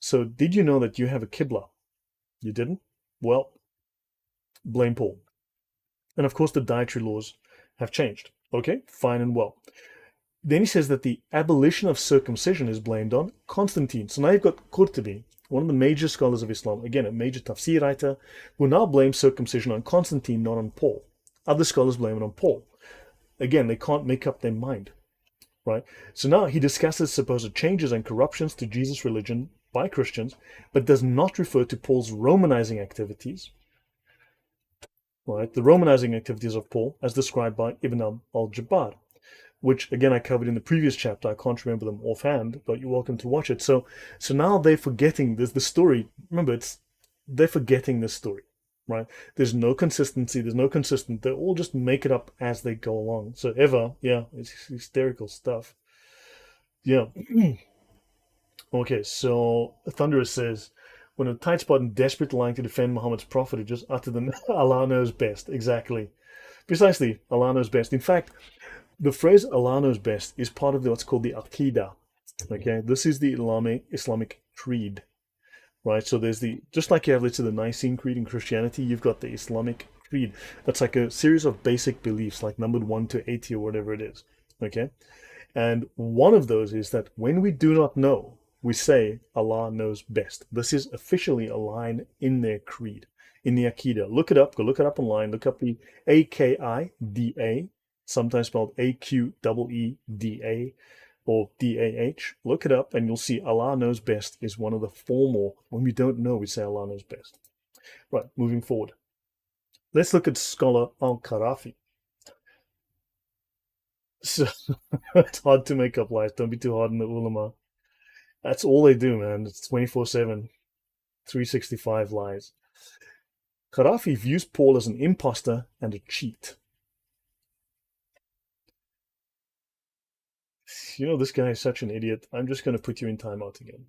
So did you know that you have a Qibla? You didn't? Well, blame Paul. And of course the dietary laws have changed. Okay, fine and well. Then he says that the abolition of circumcision is blamed on Constantine. So now you've got Qurtubi, one of the major scholars of Islam, again a major tafsir writer, who now blames circumcision on Constantine, not on Paul. Other scholars blame it on Paul. Again, they can't make up their mind. Right? So now he discusses supposed changes and corruptions to Jesus' religion by Christians, but does not refer to Paul's Romanizing activities. Right? The Romanizing activities of Paul as described by Ibn al-Jabbar, which again I covered in the previous chapter. I can't remember them offhand, but you're welcome to watch it. So now they're forgetting the story. Remember, they're forgetting this story, right? There's no consistency. There's no consistent. They all just make it up as they go along. So it's hysterical stuff. Yeah. Okay, so Thunderous says, when a tight spot and desperate lying to defend Muhammad's prophet, it just uttered them. Allah knows best. Exactly. Precisely. Allah knows best. In fact, the phrase Allah knows best is part of what's called the Aqidah. Okay, this is the Islamic creed, right? So there's just like you have, let's say, the Nicene Creed in Christianity, you've got the Islamic creed. That's like a series of basic beliefs, like numbered 1 to 80 or whatever it is. Okay, and one of those is that when we do not know, we say Allah knows best. This is officially a line in their creed, in the Aqidah. Look it up. Go look it up online. Look up the Aqida. Sometimes spelled Aqeeda or Dah. Look it up and you'll see Allah knows best is one of the formal. When we don't know, we say Allah knows best. Right, moving forward. Let's look at scholar al-Qarafi. So it's hard to make up lies. Don't be too hard on the ulama. That's all they do, man. It's 24/7, 365 lies. Qarafi views Paul as an imposter and a cheat. You know, this guy is such an idiot. I'm just going to put you in timeout again.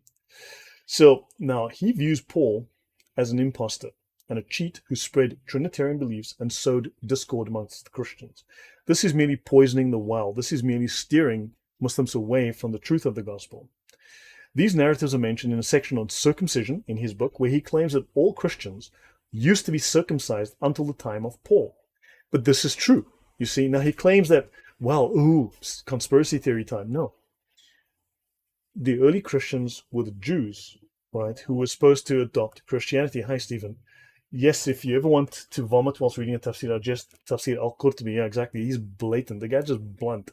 So now he views Paul as an imposter and a cheat who spread Trinitarian beliefs and sowed discord amongst the Christians. This is merely poisoning the well. This is merely steering Muslims away from the truth of the gospel. These narratives are mentioned in a section on circumcision in his book, where he claims that all Christians used to be circumcised until the time of Paul. But this is true. You see, now he claims that, conspiracy theory time. No. The early Christians were the Jews, right, who were supposed to adopt Christianity. Hi, Stephen. Yes, if you ever want to vomit whilst reading a tafsir, just tafsir al-Qurtubi. Yeah, exactly. He's blatant. The guy's just blunt.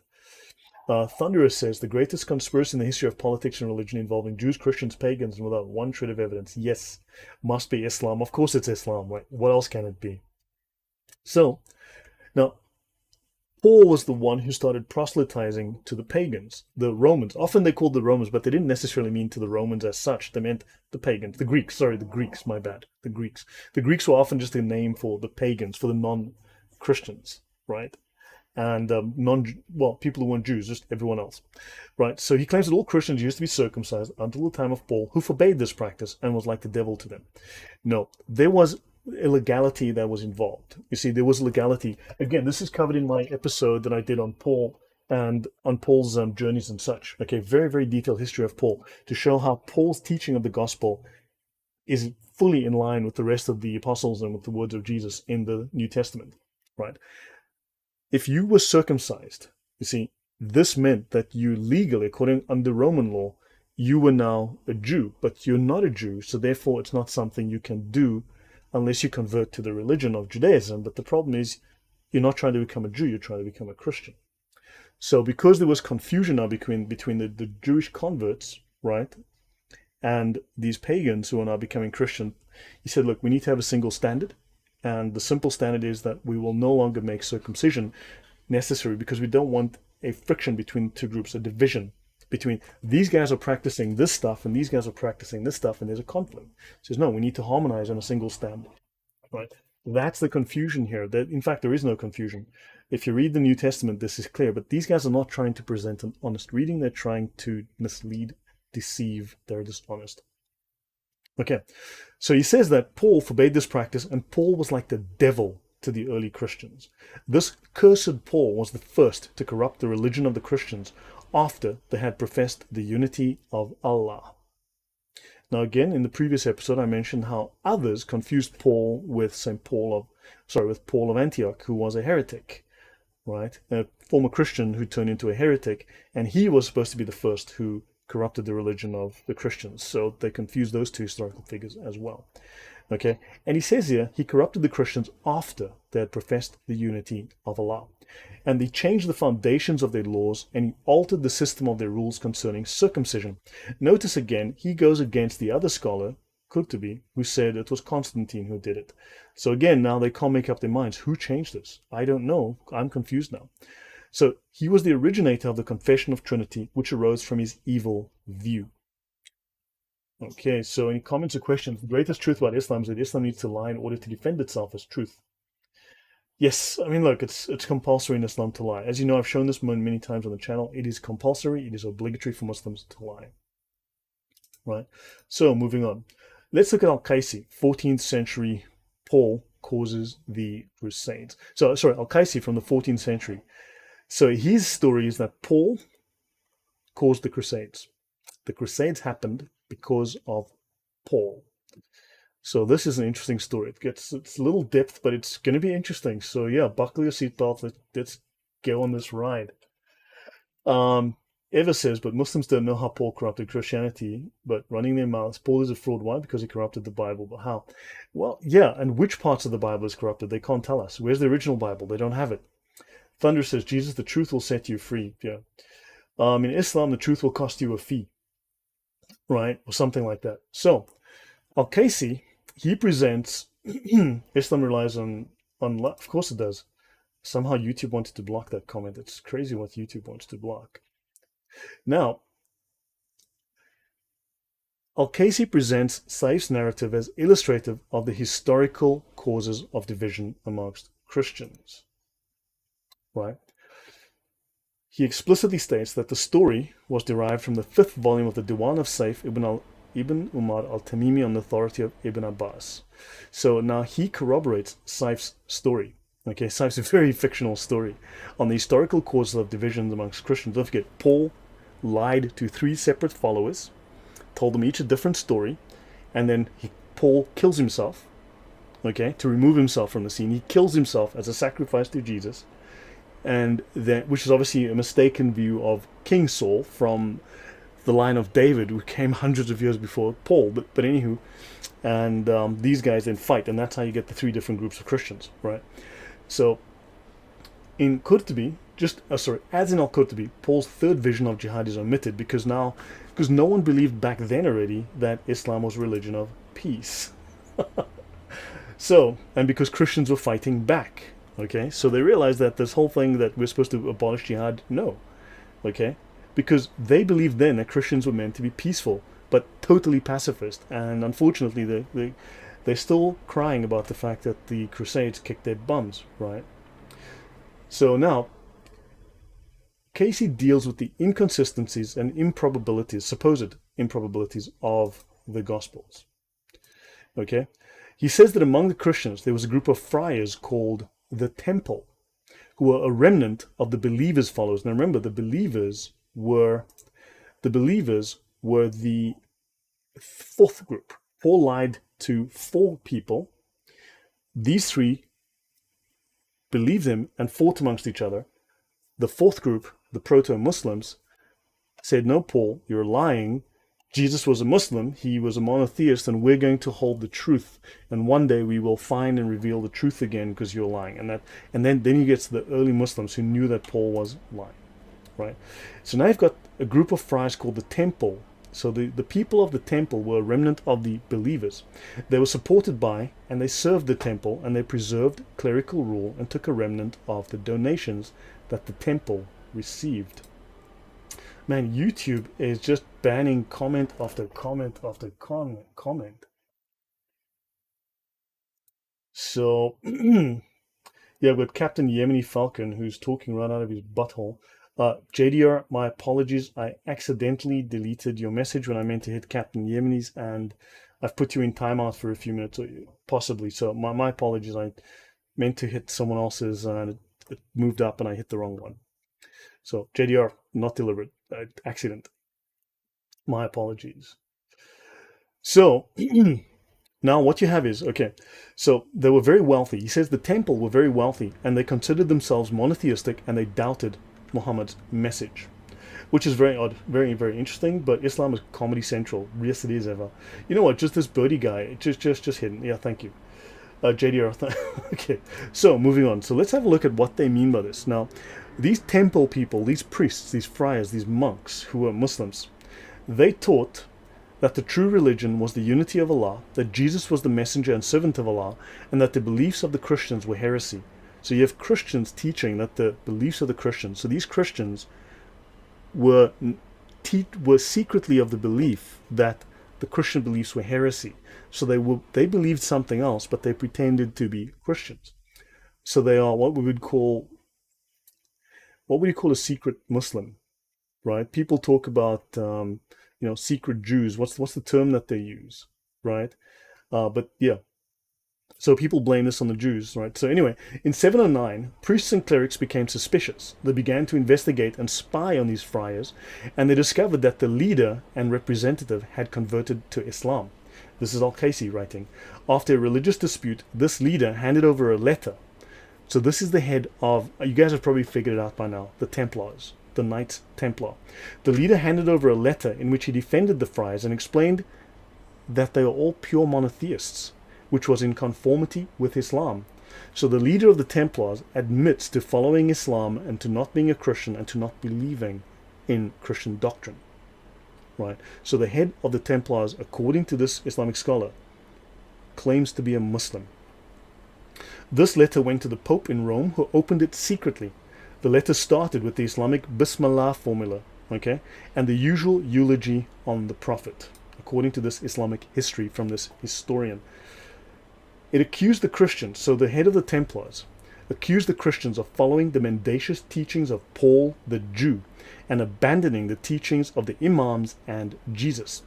Thunderous says, the greatest conspiracy in the history of politics and religion involving Jews, Christians, pagans, and without one shred of evidence. Yes, must be Islam. Of course it's Islam, right? What else can it be? So, now, Paul was the one who started proselytizing to the pagans, the Romans. Often they called the Romans, but they didn't necessarily mean to the Romans as such. They meant the pagans, the Greeks. Sorry, the Greeks, my bad. The Greeks. The Greeks were often just a name for the pagans, for the non-Christians, right? And people who weren't Jews, just everyone else, right? So he claims that all Christians used to be circumcised until the time of Paul, who forbade this practice and was like the devil to them. No, there was illegality that was involved. You see, there was legality. Again, this is covered in my episode that I did on Paul and on Paul's journeys and such. Okay, very, very detailed history of Paul to show how Paul's teaching of the gospel is fully in line with the rest of the apostles and with the words of Jesus in the New Testament, right? If you were circumcised, you see, this meant that you legally, according under Roman law, you were now a Jew, but you're not a Jew, so therefore it's not something you can do unless you convert to the religion of Judaism. But the problem is, you're not trying to become a Jew, you're trying to become a Christian. So because there was confusion now between the Jewish converts, right, and these pagans who are now becoming Christian, he said, look, we need to have a single standard. And the simple standard is that we will no longer make circumcision necessary because we don't want a friction between two groups, a division between these guys are practicing this stuff and these guys are practicing this stuff, and there's a conflict. He says, no, we need to harmonize on a single standard, right? That's the confusion here. That, in fact, there is no confusion. If you read the New Testament, this is clear, but these guys are not trying to present an honest reading. They're trying to mislead, deceive. They're dishonest. Okay, so he says that Paul forbade this practice, and Paul was like the devil to the early Christians. This cursed Paul was the first to corrupt the religion of the Christians after they had professed the unity of Allah. Now again, in the previous episode, I mentioned how others confused Paul with Paul of Antioch, who was a heretic, right? A former Christian who turned into a heretic, and he was supposed to be the first who corrupted the religion of the Christians. So they confused those two historical figures as well. Okay, and he says here, he corrupted the Christians after they had professed the unity of Allah. And they changed the foundations of their laws, and he altered the system of their rules concerning circumcision. Notice again, he goes against the other scholar, Qurtubi, who said it was Constantine who did it. So again, now they can't make up their minds. Who changed this? I don't know. I'm confused now. So he was the originator of the confession of Trinity, which arose from his evil view. Okay, so any comments or questions? The greatest truth about Islam is that Islam needs to lie in order to defend itself as truth. Yes, I mean, look, it's compulsory in Islam to lie. As you know, I've shown this many times on the channel. It is compulsory, it is obligatory for Muslims to lie. Right? So, moving on. Let's look at al-Qaisi, 14th century Paul causes the Crusades. So, sorry, al-Qaisi from the 14th century. So his story is that Paul caused the Crusades. The Crusades happened because of Paul. So this is an interesting story. It's a little depth, but it's going to be interesting. So yeah, buckle your seatbelt. Let's go on this ride. Eva says, but Muslims don't know how Paul corrupted Christianity, but running their mouths. Paul is a fraud. Why? Because he corrupted the Bible. But how? Well, yeah, and which parts of the Bible is corrupted? They can't tell us. Where's the original Bible? They don't have it. Thunder says, Jesus, the truth will set you free. Yeah. In Islam, the truth will cost you a fee. Right? Or something like that. So, al-Qaisi, he presents, Islam relies on love. Of course it does. Somehow YouTube wanted to block that comment. It's crazy what YouTube wants to block. Now, al-Qaisi presents Saif's narrative as illustrative of the historical causes of division amongst Christians. Right? He explicitly states that the story was derived from the 5th volume of the Diwan of Saif Ibn Umar al-Tamimi on the authority of Ibn Abbas. So now he corroborates Saif's story. Okay, Saif's a very fictional story on the historical causes of divisions amongst Christians. Don't forget, Paul lied to 3 separate followers, told them each a different story, and then Paul kills himself, okay, to remove himself from the scene. He kills himself as a sacrifice to Jesus. And then, which is obviously a mistaken view of King Saul from the line of David, who came hundreds of years before Paul. But anywho, and these guys then fight, and that's how you get the three different groups of Christians, right? So in Qurtubi, as in al-Qurtubi, Paul's third vision of jihad is omitted because no one believed back then already that Islam was a religion of peace. So, and because Christians were fighting back, okay? So they realized that this whole thing that we're supposed to abolish jihad, no, okay? Because they believed then that Christians were meant to be peaceful, but totally pacifist. And unfortunately, they're still crying about the fact that the Crusades kicked their bums, right? So now, Casey deals with the inconsistencies and improbabilities, supposed improbabilities of the Gospels. Okay? He says that among the Christians there was a group of friars called the Temple, who were a remnant of the believers' followers. Now remember, the believers were the fourth group. Paul lied to 4 people. These 3 believed him and fought amongst each other. The fourth group, the proto-Muslims, said, no, Paul, you're lying. Jesus was a Muslim, he was a monotheist, and we're going to hold the truth. And one day we will find and reveal the truth again because you're lying. And then he gets to the early Muslims who knew that Paul was lying, right? So now you've got a group of friars called the Temple. So the people of the Temple were a remnant of the believers. They were supported by, and they served the Temple, and they preserved clerical rule and took a remnant of the donations that the Temple received. Man, YouTube is just banning comment after comment after comment. So, yeah, with Captain Yemeni Falcon, who's talking right out of his butthole. JDR, my apologies. I accidentally deleted your message when I meant to hit Captain Yemeni's, and I've put you in timeout for a few minutes, possibly. So my apologies. I meant to hit someone else's, and it moved up, and I hit the wrong one. So JDR, not deliberate, accident. My apologies. So now what you have is, okay, so they were very wealthy. He says the Temple were very wealthy, and they considered themselves monotheistic, and they doubted Muhammad's message, which is very odd, very, very interesting. But Islam is comedy central. Yes, it is, ever. You know what? Just this birdie guy, just hidden. Yeah, thank you. JDR. Okay, so moving on. So let's have a look at what they mean by this. Now, these Temple people, these priests, these friars, these monks who were Muslims, they taught that the true religion was the unity of Allah, that Jesus was the messenger and servant of Allah, and that the beliefs of the Christians were heresy. So you have Christians teaching that the beliefs of the Christians, so these Christians were secretly of the belief that the Christian beliefs were heresy. So they believed something else, but they pretended to be Christians. So they are what would you call a secret Muslim, right? People talk about secret Jews. What's the term that they use, right? But yeah. So people blame this on the Jews, right? So anyway, in 709, priests and clerics became suspicious. They began to investigate and spy on these friars, and they discovered that the leader and representative had converted to Islam. This is Al-Casey writing. After a religious dispute, this leader handed over a letter. So this is the head of, you guys have probably figured it out by now, the Templars, the Knights Templar. The leader handed over a letter in which he defended the friars and explained that they were all pure monotheists, which was in conformity with Islam. So the leader of the Templars admits to following Islam and to not being a Christian and to not believing in Christian doctrine. Right? So the head of the Templars, according to this Islamic scholar, claims to be a Muslim. This letter went to the Pope in Rome, who opened it secretly. The letter started with the Islamic Bismillah formula, okay, and the usual eulogy on the Prophet, according to this Islamic history from this historian. It accused the Christians, so the head of the Templars, accused the Christians of following the mendacious teachings of Paul the Jew and abandoning the teachings of the Imams and Jesus.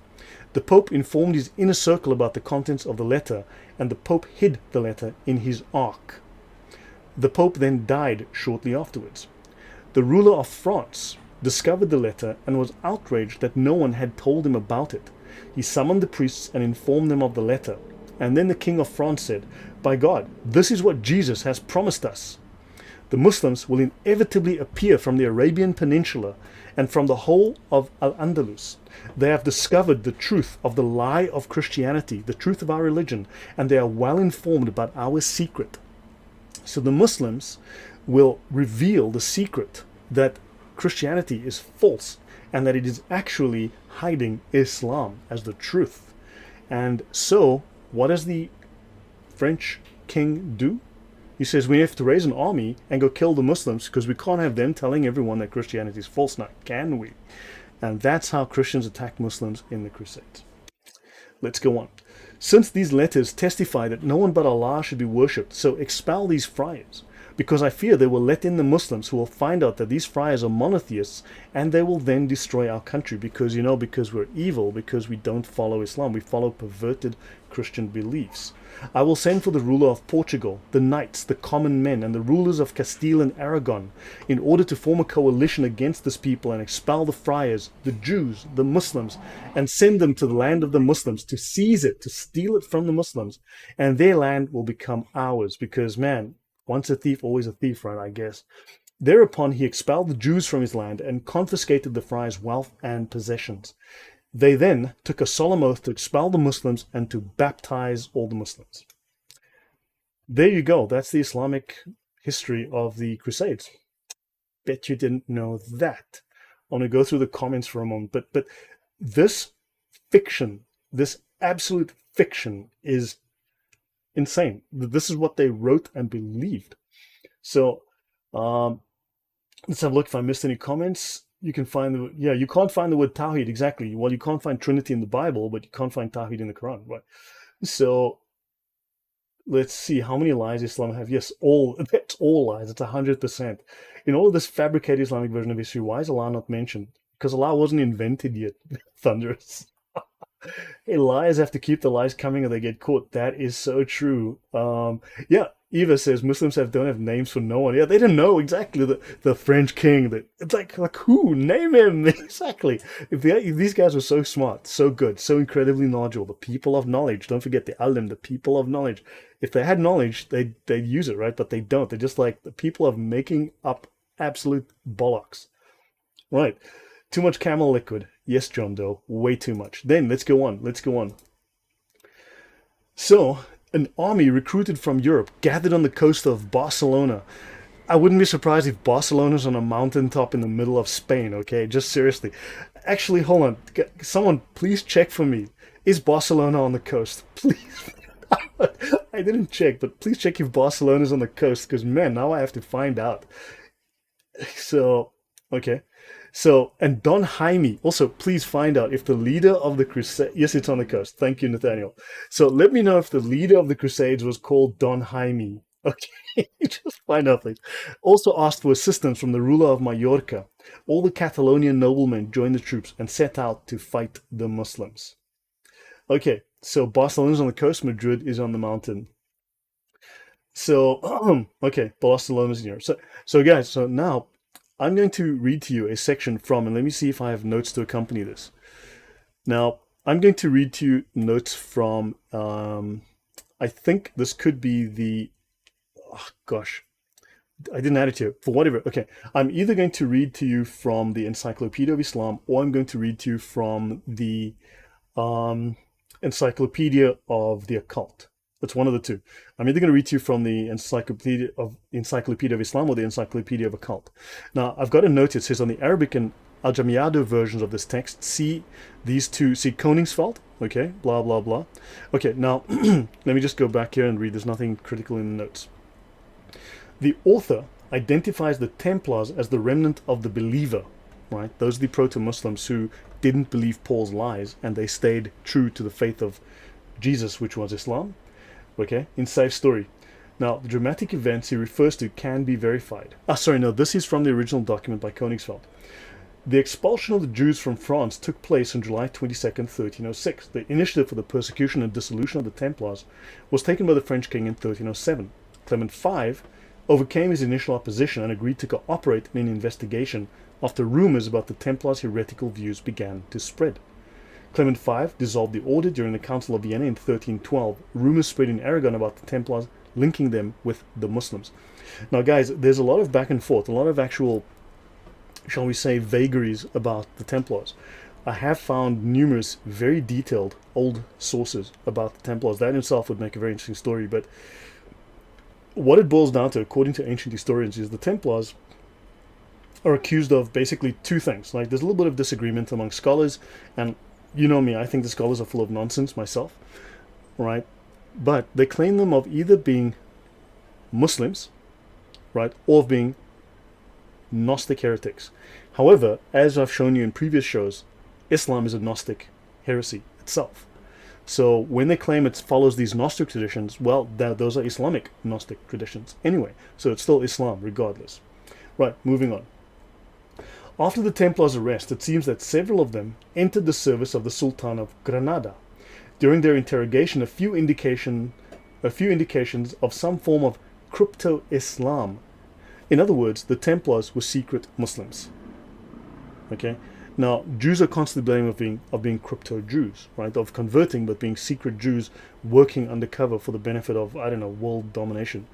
The Pope informed his inner circle about the contents of the letter, and the Pope hid the letter in his ark. The Pope then died shortly afterwards. The ruler of France discovered the letter and was outraged that no one had told him about it. He summoned the priests and informed them of the letter. And then the King of France said, "By God, this is what Jesus has promised us." the Muslims will inevitably appear from the Arabian Peninsula and from the whole of al-Andalus. They have discovered the truth of the lie of Christianity, the truth of our religion, and they are well informed about our secret. So the Muslims will reveal the secret that Christianity is false and that it is actually hiding Islam as the truth. And so, what does the French king do? He says, we have to raise an army and go kill the Muslims because we can't have them telling everyone that Christianity is false now, can we? And that's how Christians attacked Muslims in the Crusades. Let's go on. Since these letters testify that no one but Allah should be worshipped, so expel these friars, because I fear they will let in the Muslims who will find out that these friars are monotheists, and they will then destroy our country because, because we're evil, because we don't follow Islam, we follow perverted Christian beliefs. I will send for the ruler of Portugal, the knights, the common men, and the rulers of Castile and Aragon, in order to form a coalition against this people and expel the friars, the Jews, the Muslims, and send them to the land of the Muslims, to seize it, to steal it from the Muslims, and their land will become ours, because, man, once a thief, always a thief, right, I guess. Thereupon he expelled the Jews from his land and confiscated the friars' wealth and possessions. They then took a solemn oath to expel the Muslims and to baptize all the Muslims. There you go. That's the Islamic history of the Crusades. Bet you didn't know that. I want to go through the comments for a moment. But this fiction, this absolute fiction is insane. This is what they wrote and believed. So let's have a look if I missed any comments. You can find you can't find the word Tawhid, exactly. Well, you can't find Trinity in the Bible, but you can't find Tawhid in the Quran, right? So let's see how many lies Islam have. Yes, that's all lies. It's 100%. In all of this fabricated Islamic version of history, why is Allah not mentioned? Because Allah wasn't invented yet. Thunderous. Hey, liars have to keep the lies coming or they get caught. That is so true. Yeah, Eva says Muslims don't have names for no one. Yeah, they didn't know exactly the French king. It's like who? Name him. Exactly. If these guys were so smart, so good, so incredibly knowledgeable, the people of knowledge. Don't forget the alim, the people of knowledge. If they had knowledge, they'd use it, right? But they don't. They're just like the people of making up absolute bollocks. Right. Too much camel liquid. Yes, John Doe. Way too much. Then let's go on. So, an army recruited from Europe gathered on the coast of Barcelona. I wouldn't be surprised if Barcelona's on a mountaintop in the middle of Spain, okay? Just seriously. Actually, hold on. Someone, please check for me. Is Barcelona on the coast? Please. I didn't check, but please check if Barcelona's on the coast, because, man, now I have to find out. So, okay. So, and Don Jaime, also please find out if the leader of the Crusade, yes, it's on the coast. Thank you, Nathaniel. So let me know if the leader of the Crusades was called Don Jaime. Okay, just find out, please. Also asked for assistance from the ruler of Mallorca. All the Catalonian noblemen joined the troops and set out to fight the Muslims. Okay, so Barcelona's on the coast, Madrid is on the mountain. So, okay, Barcelona's in here. So guys, so now, I'm going to read to you a section from, and let me see if I have notes to accompany this. Now, I'm going to read to you notes from, I think this could be the, oh gosh, I didn't add it here, for whatever. Okay, I'm either going to read to you from the Encyclopedia of Islam, or I'm going to read to you from the Encyclopedia of the Occult. That's one of the two. I'm either going to read to you from the Encyclopedia of Islam or the Encyclopedia of Occult. Now, I've got a note. It says on the Arabic and Al-Jamiado versions of this text, see these two, see Koningsveld, okay, blah, blah, blah. Okay, now, let me just go back here and read. There's nothing critical in the notes. The author identifies the Templars as the remnant of the believer, right? Those are the proto-Muslims who didn't believe Paul's lies, and they stayed true to the faith of Jesus, which was Islam. Okay, in Saif's story. Now, the dramatic events he refers to can be verified. This is from the original document by Koningsveld. The expulsion of the Jews from France took place on July 22nd, 1306. The initiative for the persecution and dissolution of the Templars was taken by the French king in 1307. Clement V overcame his initial opposition and agreed to cooperate in an investigation after rumors about the Templars' heretical views began to spread. Clement V dissolved the order during the Council of Vienna in 1312. Rumors spread in Aragon about the Templars linking them with the Muslims. Now, guys, there's a lot of back and forth, a lot of actual, shall we say, vagaries about the Templars. I have found numerous very detailed old sources about the Templars. That in itself would make a very interesting story, but what it boils down to, according to ancient historians, is the Templars are accused of basically two things. Like, there's a little bit of disagreement among scholars, and you know me, I think the scholars are full of nonsense myself, right? But they claim them of either being Muslims, right, or of being Gnostic heretics. However, as I've shown you in previous shows, Islam is a Gnostic heresy itself. So when they claim it follows these Gnostic traditions, well, those are Islamic Gnostic traditions anyway. So it's still Islam regardless. Right, moving on. After the Templars' arrest, it seems that several of them entered the service of the Sultan of Granada. During their interrogation, a few indications of some form of crypto-Islam. In other words, the Templars were secret Muslims. Okay? Now, Jews are constantly blamed of being crypto-Jews, right? Of converting, but being secret Jews working undercover for the benefit of, I don't know, world domination.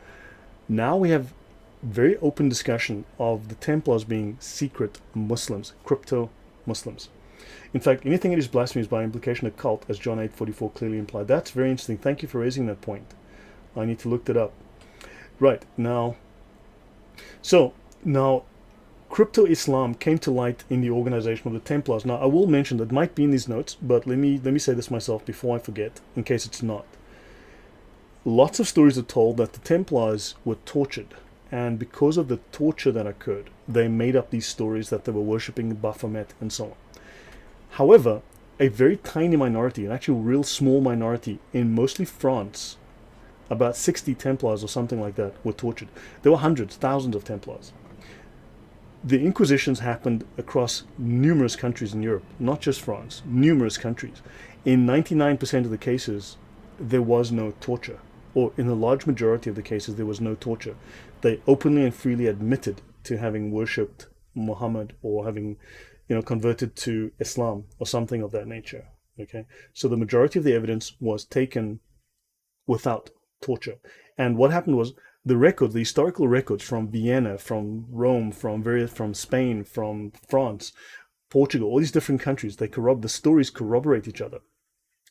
Now we have very open discussion of the Templars being secret Muslims, crypto-Muslims. In fact, anything that is blasphemy is by implication a cult, as John 8:44 clearly implied. That's very interesting. Thank you for raising that point. I need to look that up. Right, now, now, crypto-Islam came to light in the organization of the Templars. Now, I will mention that might be in these notes, but let me say this myself before I forget, in case it's not. Lots of stories are told that the Templars were tortured, and because of the torture that occurred, they made up these stories that they were worshipping Baphomet and so on. However, a very tiny minority, an actual real small minority in mostly France, about 60 Templars or something like that, were tortured. There were hundreds, thousands of Templars. The Inquisitions happened across numerous countries in Europe, not just France, numerous countries. In 99% of the cases, there was no torture, or in a large majority of the cases, there was no torture. They openly and freely admitted to having worshipped Muhammad or having, converted to Islam or something of that nature. Okay, so the majority of the evidence was taken without torture. And what happened was the historical records from Vienna, from Rome, from Spain, from France, Portugal, all these different countries, the stories corroborate each other.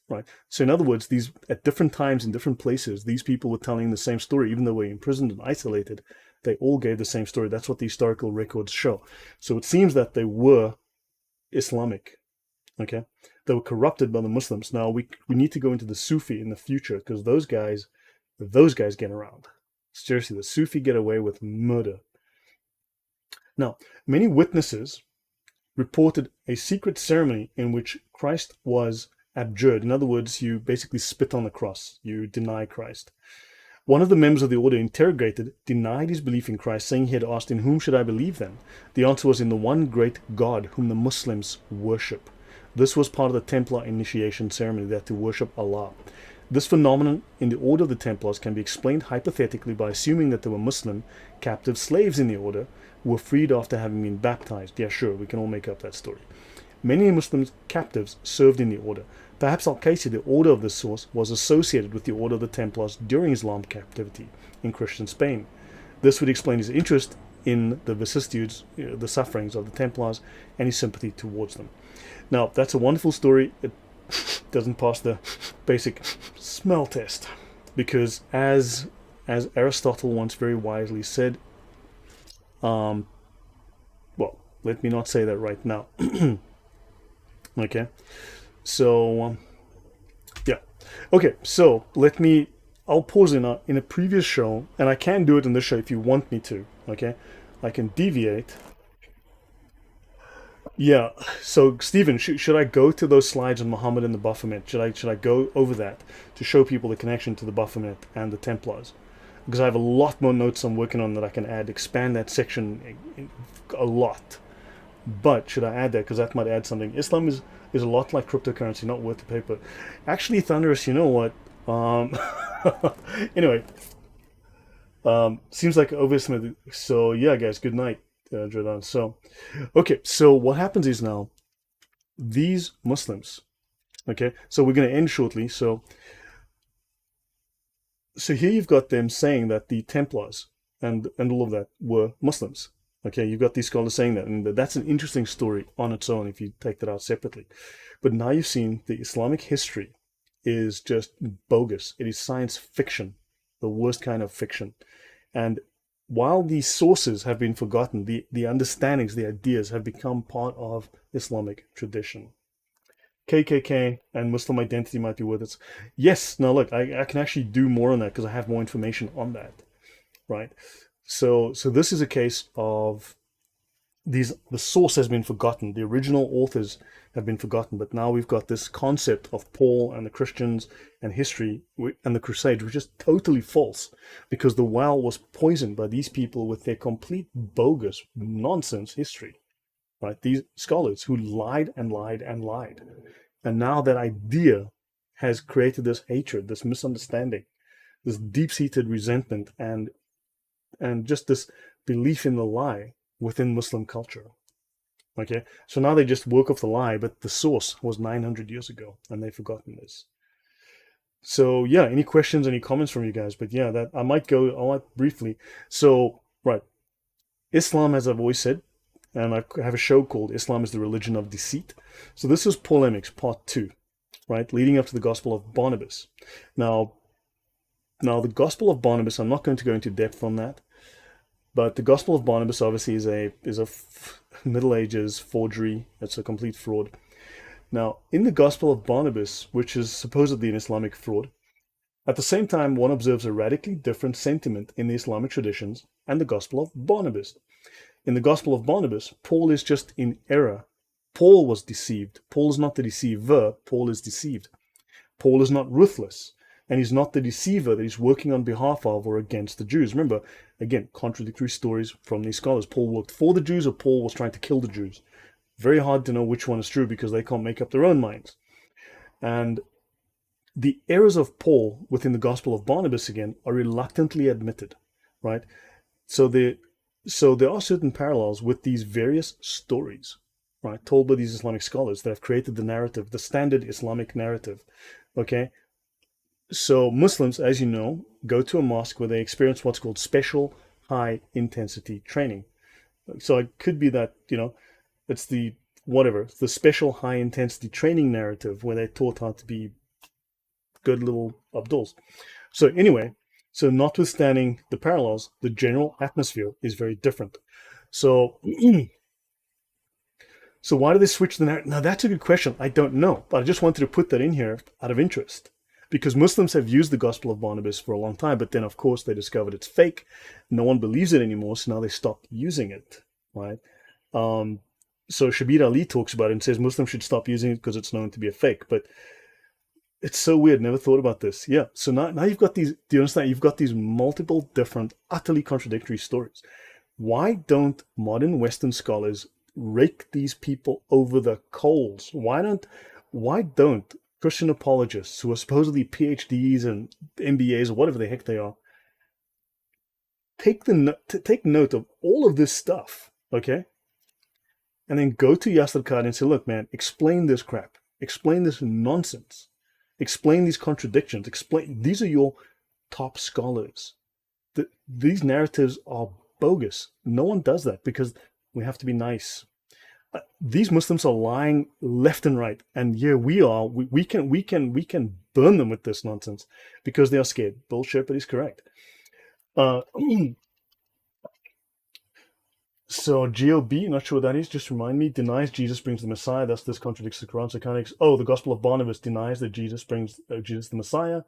Right. So in other words, at different times in different places, these people were telling the same story, even though they were imprisoned and isolated. They all gave the same story. That's what the historical records show. So it seems that they were Islamic. Okay, they were corrupted by the Muslims. Now we need to go into the Sufi in the future, because those guys get around. Seriously, the Sufi get away with murder. Now, many witnesses reported a secret ceremony in which Christ was abjured. In other words, you basically spit on the cross. You deny Christ. One of the members of the order interrogated denied his belief in Christ, saying he had asked, "In whom should I believe then?" The answer was, "In the one great God whom the Muslims worship." This was part of the Templar initiation ceremony. They had to worship Allah. This phenomenon in the order of the Templars can be explained hypothetically by assuming that there were Muslim captive slaves in the order who were freed after having been baptized. Yeah, sure, we can all make up that story. Many Muslim captives served in the order. Perhaps al-Qaisi, the order of this source, was associated with the order of the Templars during Islam captivity in Christian Spain. This would explain his interest in the vicissitudes, the sufferings of the Templars, and his sympathy towards them. Now, that's a wonderful story. It doesn't pass the basic smell test, because as Aristotle once very wisely said, well, let me not say that right now. Okay, so yeah, okay, so I'll pause in a previous show, and I can do it in this show if you want me to. Okay, I can deviate. Yeah, so Stephen, should I go to those slides on Muhammad and the Baphomet? Should I go over that to show people the connection to the Baphomet and the Templars? Because I have a lot more notes I'm working on that I can expand that section a lot. But should I add that? Because that might add something. Islam is a lot like cryptocurrency, not worth the paper. Actually, Thunderous, you know what? Anyway, seems like overestimated. So yeah, guys, good night. Jordan. So, okay, so what happens is now, these Muslims, okay, so we're going to end shortly, so so here you've got them saying that the Templars and all of that were Muslims. Okay, you've got these scholars saying that, and that's an interesting story on its own if you take that out separately. But now you've seen the Islamic history is just bogus. It is science fiction, the worst kind of fiction. And while these sources have been forgotten, the understandings, the ideas have become part of Islamic tradition. KKK and Muslim identity might be with it. Yes, now look, I can actually do more on that because I have more information on that, right? So this is a case of the source has been forgotten. The original authors have been forgotten, but now we've got this concept of Paul and the Christians and history and the Crusades, which is totally false because the wa-al was poisoned by these people with their complete bogus nonsense history, right? These scholars who lied and lied and lied. And now that idea has created this hatred, this misunderstanding, this deep-seated resentment, and just this belief in the lie within Muslim culture. Okay, so now they just work off the lie, but the source was 900 years ago, and they've forgotten this. So yeah, any questions, any comments from you guys? But yeah, that I might briefly. So right, Islam, as I've always said, and I have a show called Islam is the Religion of Deceit. So this is Paulemics, part 2, right, leading up to the Gospel of Barnabas. Now the Gospel of Barnabas, I'm not going to go into depth on that. But the Gospel of Barnabas obviously is a Middle Ages forgery. It's a complete fraud. Now, in the Gospel of Barnabas, which is supposedly an Islamic fraud, at the same time, one observes a radically different sentiment in the Islamic traditions and the Gospel of Barnabas. In the Gospel of Barnabas, Paul is just in error. Paul was deceived. Paul is not the deceiver. Paul is deceived. Paul is not ruthless. And he's not the deceiver that he's working on behalf of or against the Jews. Remember, again, contradictory stories from these scholars. Paul worked for the Jews or Paul was trying to kill the Jews. Very hard to know which one is true because they can't make up their own minds. And the errors of Paul within the Gospel of Barnabas, again, are reluctantly admitted, right? So there are certain parallels with these various stories, right, told by these Islamic scholars that have created the narrative, the standard Islamic narrative, okay? So Muslims, as you know, go to a mosque where they experience what's called special high-intensity training. So it could be that, it's the special high-intensity training narrative where they're taught how to be good little Abduls. So anyway, notwithstanding the parallels, the general atmosphere is very different. So why do they switch the narrative? Now, that's a good question. I don't know, but I just wanted to put that in here out of interest. Because Muslims have used the Gospel of Barnabas for a long time, but then, of course, they discovered it's fake. No one believes it anymore, so now they stopped using it, right? So Shabir Ali talks about it and says Muslims should stop using it because it's known to be a fake. But it's so weird. Never thought about this. Yeah, so now you've got these, do you understand? You've got these multiple different, utterly contradictory stories. Why don't modern Western scholars rake these people over the coals? Why don't Christian apologists who are supposedly PhDs and MBAs or whatever the heck they are, take note of all of this stuff, okay? And then go to Yasir Qadhi and say, look, man, explain this crap. Explain this nonsense. Explain these contradictions. These are your top scholars. These narratives are bogus. No one does that because we have to be nice. These Muslims are lying left and right, and yeah, we can burn them with this nonsense because they are scared. Bullshit, but he's correct. So GOB, not sure what that is, just remind me, denies Jesus brings the Messiah, thus this contradicts the Quran. So the Gospel of Barnabas denies that Jesus brings Jesus the Messiah,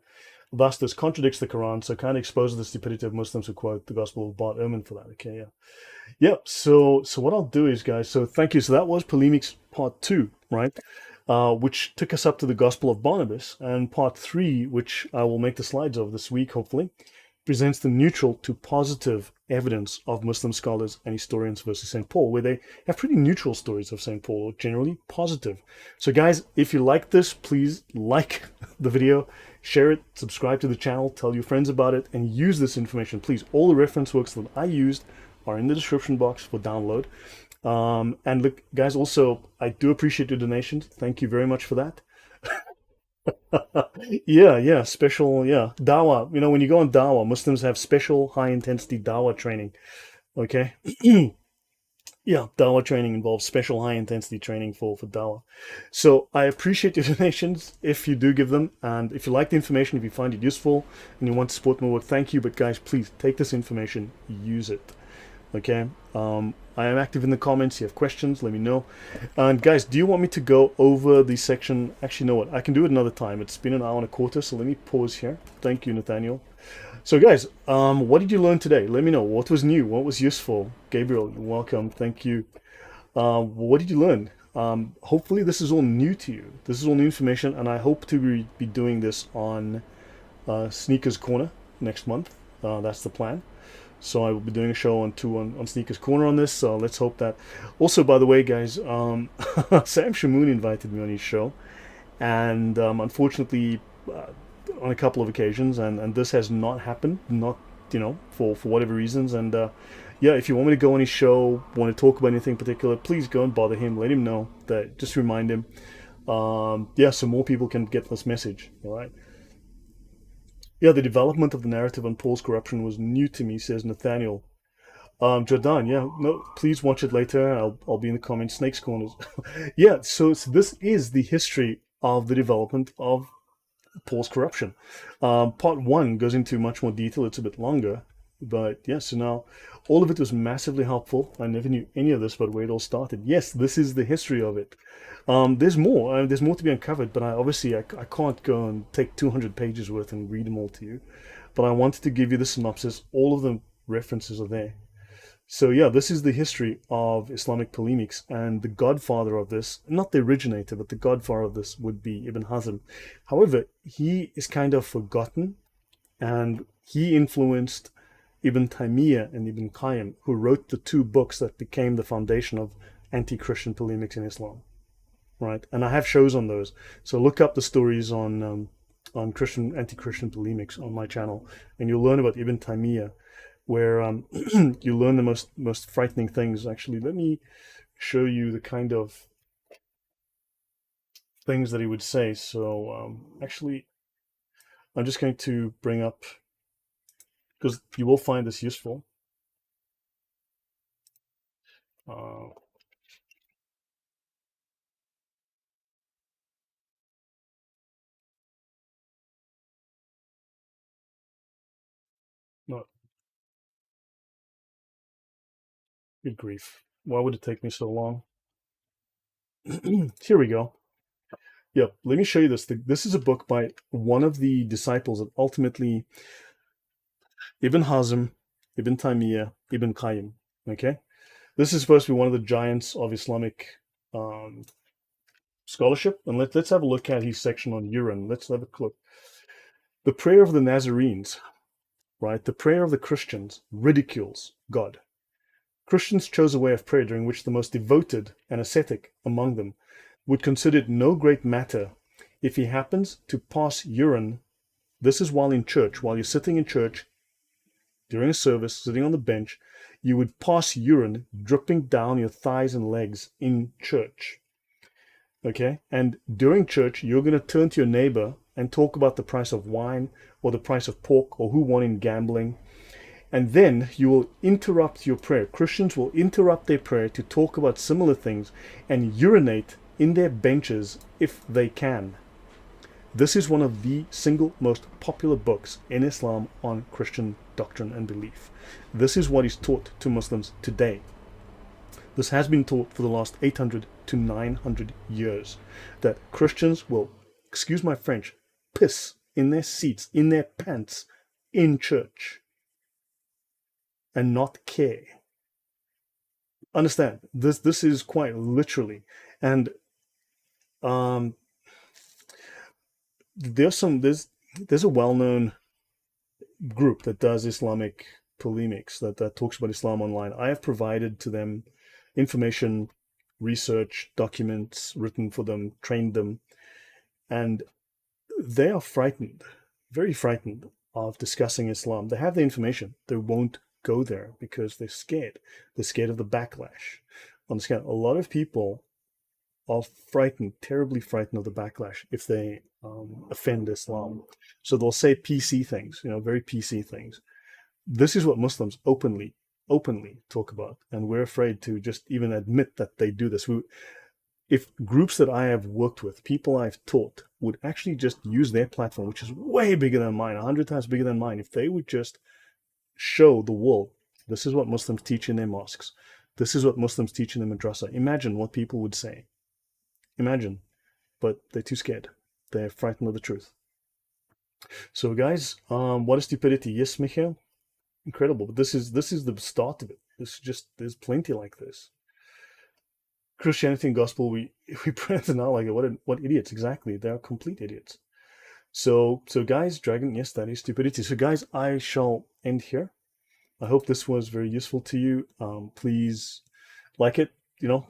thus this contradicts the Quran, so kind of exposes the stupidity of Muslims who quote the Gospel of Bart Ehrman for that. Okay, yeah. Yep, so what I'll do is, guys, so thank you. So that was Paulemics part 2, right? Which took us up to the Gospel of Barnabas, and part 3, which I will make the slides of this week, hopefully, presents the neutral to positive evidence of Muslim scholars and historians versus St. Paul, where they have pretty neutral stories of St. Paul, generally positive. So guys, if you like this, please like the video, share it, subscribe to the channel, tell your friends about it, and use this information. Please, all the reference works that I used are in the description box for download. And look, guys, also, I do appreciate your donations. Thank you very much for that. Yeah, special, yeah. Dawah. You know, when you go on Dawah, Muslims have special high intensity Dawah training. Okay. Yeah, Dawah training involves special high intensity training for Dawah. So I appreciate your donations if you do give them. And if you like the information, if you find it useful and you want to support my work, thank you. But guys, please take this information, use it. Okay. I am active in the comments. You have questions, let me know. And guys, do you want me to go over the section? Actually, you know what? I can do it another time. It's been an hour and a quarter, so let me pause here. Thank you, Nathaniel. So guys, what did you learn today? Let me know. What was new? What was useful? Gabriel, you're welcome. Thank you. What did you learn? Hopefully this is all new to you. This is all new information, and I hope to be doing this on Sneakers Corner next month. That's the plan. So I will be doing a show on Sneakers Corner on this. So let's hope that. Also, by the way, guys, Sam Shamoon invited me on his show, and unfortunately, on a couple of occasions, and this has not happened. Not for whatever reasons. And yeah, if you want me to go on his show, want to talk about anything particular, please go and bother him. Let him know that. Just remind him. Yeah, so more people can get this message. All right. Yeah, the development of the narrative on Paul's corruption was new to me, says Nathaniel. Jordan, yeah, no, please watch it later. I'll be in the comments. Snakes Corners. Yeah, so this is the history of the development of Paul's corruption. Part one goes into much more detail. It's a bit longer, but yeah. So now, all of it was massively helpful. I never knew any of this, but where it all started. Yes, this is the history of it. There's more. There's more to be uncovered, but I can't go and take 200 pages worth and read them all to you. But I wanted to give you the synopsis. All of the references are there. So yeah, this is the history of Islamic polemics, and the godfather of this, not the originator, but the godfather of this would be Ibn Hazm. However, he is kind of forgotten, and he influenced Ibn Taymiyyah and Ibn Qayyim, who wrote the two books that became the foundation of anti-Christian polemics in Islam. Right, and I have shows on those. So look up the stories on Christian anti-Christian polemics on my channel, and you'll learn about Ibn Taymiyyah, where you learn the most frightening things. Actually, let me show you the kind of things that he would say. So actually, I'm just going to bring up, because you will find this useful. Not good grief. Why would it take me so long? Here we go. Yep, let me show you this. This is a book by one of the disciples that ultimately, Ibn Hazm, Ibn Taymiyyah, Ibn Qayyim. Okay, this is supposed to be one of the giants of Islamic scholarship. And let's have a look at his section on urine. Let's have a look. The prayer of the Nazarenes, right? The prayer of the Christians ridicules God. Christians chose a way of prayer during which the most devoted and ascetic among them would consider it no great matter if he happens to pass urine. This is while in church, while you're sitting in church during a service, sitting on the bench, you would pass urine dripping down your thighs and legs in church. Okay? And during church, you're going to turn to your neighbor and talk about the price of wine or the price of pork or who won in gambling. And then you will interrupt your prayer. Christians will interrupt their prayer to talk about similar things and urinate in their benches if they can. This is one of the single most popular books in Islam on Christian doctrine and belief. This is what is taught to Muslims today. This has been taught for the last 800 to 900 years, that Christians will, excuse my French, piss in their seats, in their pants, in church, and not care. Understand, this is quite literally. And there's a well-known group that does Islamic polemics, that talks about Islam online. I have provided to them information, research, documents written for them, trained them, and they are frightened, very frightened of discussing Islam. They have the information, they won't go there because they're scared. They're scared of the backlash. Understand, a lot of people are frightened, terribly frightened of the backlash if they offend Islam. So they'll say PC things, very PC things. This is what Muslims openly talk about, and we're afraid to just even admit that they do this. If groups that I have worked with, people I've taught, would actually just use their platform, which is way bigger than mine, 100 times bigger than mine, if they would just show the world, this is what Muslims teach in their mosques, this is what Muslims teach in the madrasa, imagine what people would say. Imagine. But they're too scared. They're frightened of the truth. So guys, what is stupidity? Yes, Michael? Incredible. But this is the start of it. There's plenty like this. Christianity and gospel, we pray it now like what idiots, exactly. They're complete idiots. So guys, Dragon, yes, that is stupidity. So guys, I shall end here. I hope this was very useful to you. Please like it,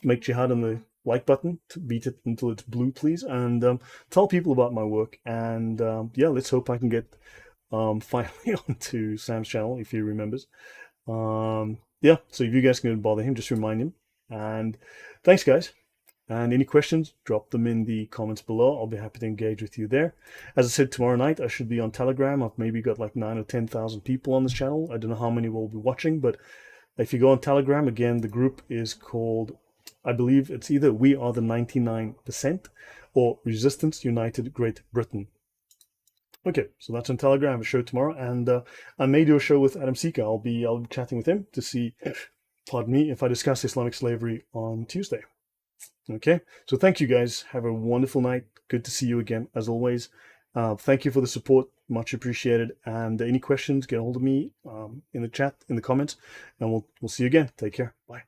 make jihad on the like button, to beat it until it's blue, please, and tell people about my work. And yeah, let's hope I can get finally onto Sam's channel if he remembers. Yeah, so if you guys can bother him, just remind him. And thanks, guys. And any questions, drop them in the comments below. I'll be happy to engage with you there. As I said, tomorrow night I should be on Telegram. I've maybe got like 9 or 10,000 people on this channel. I don't know how many will be watching, but if you go on Telegram, again, the group is called, I believe it's either We Are the 99% or Resistance United Great Britain. Okay, so that's on Telegram. I have a show tomorrow, and I may do a show with Adam Sika. I'll be chatting with him to see, pardon me, if I discuss Islamic slavery on Tuesday. Okay, so thank you guys. Have a wonderful night. Good to see you again, as always. Thank you for the support. Much appreciated. And any questions, get a hold of me in the chat, in the comments, and we'll see you again. Take care. Bye.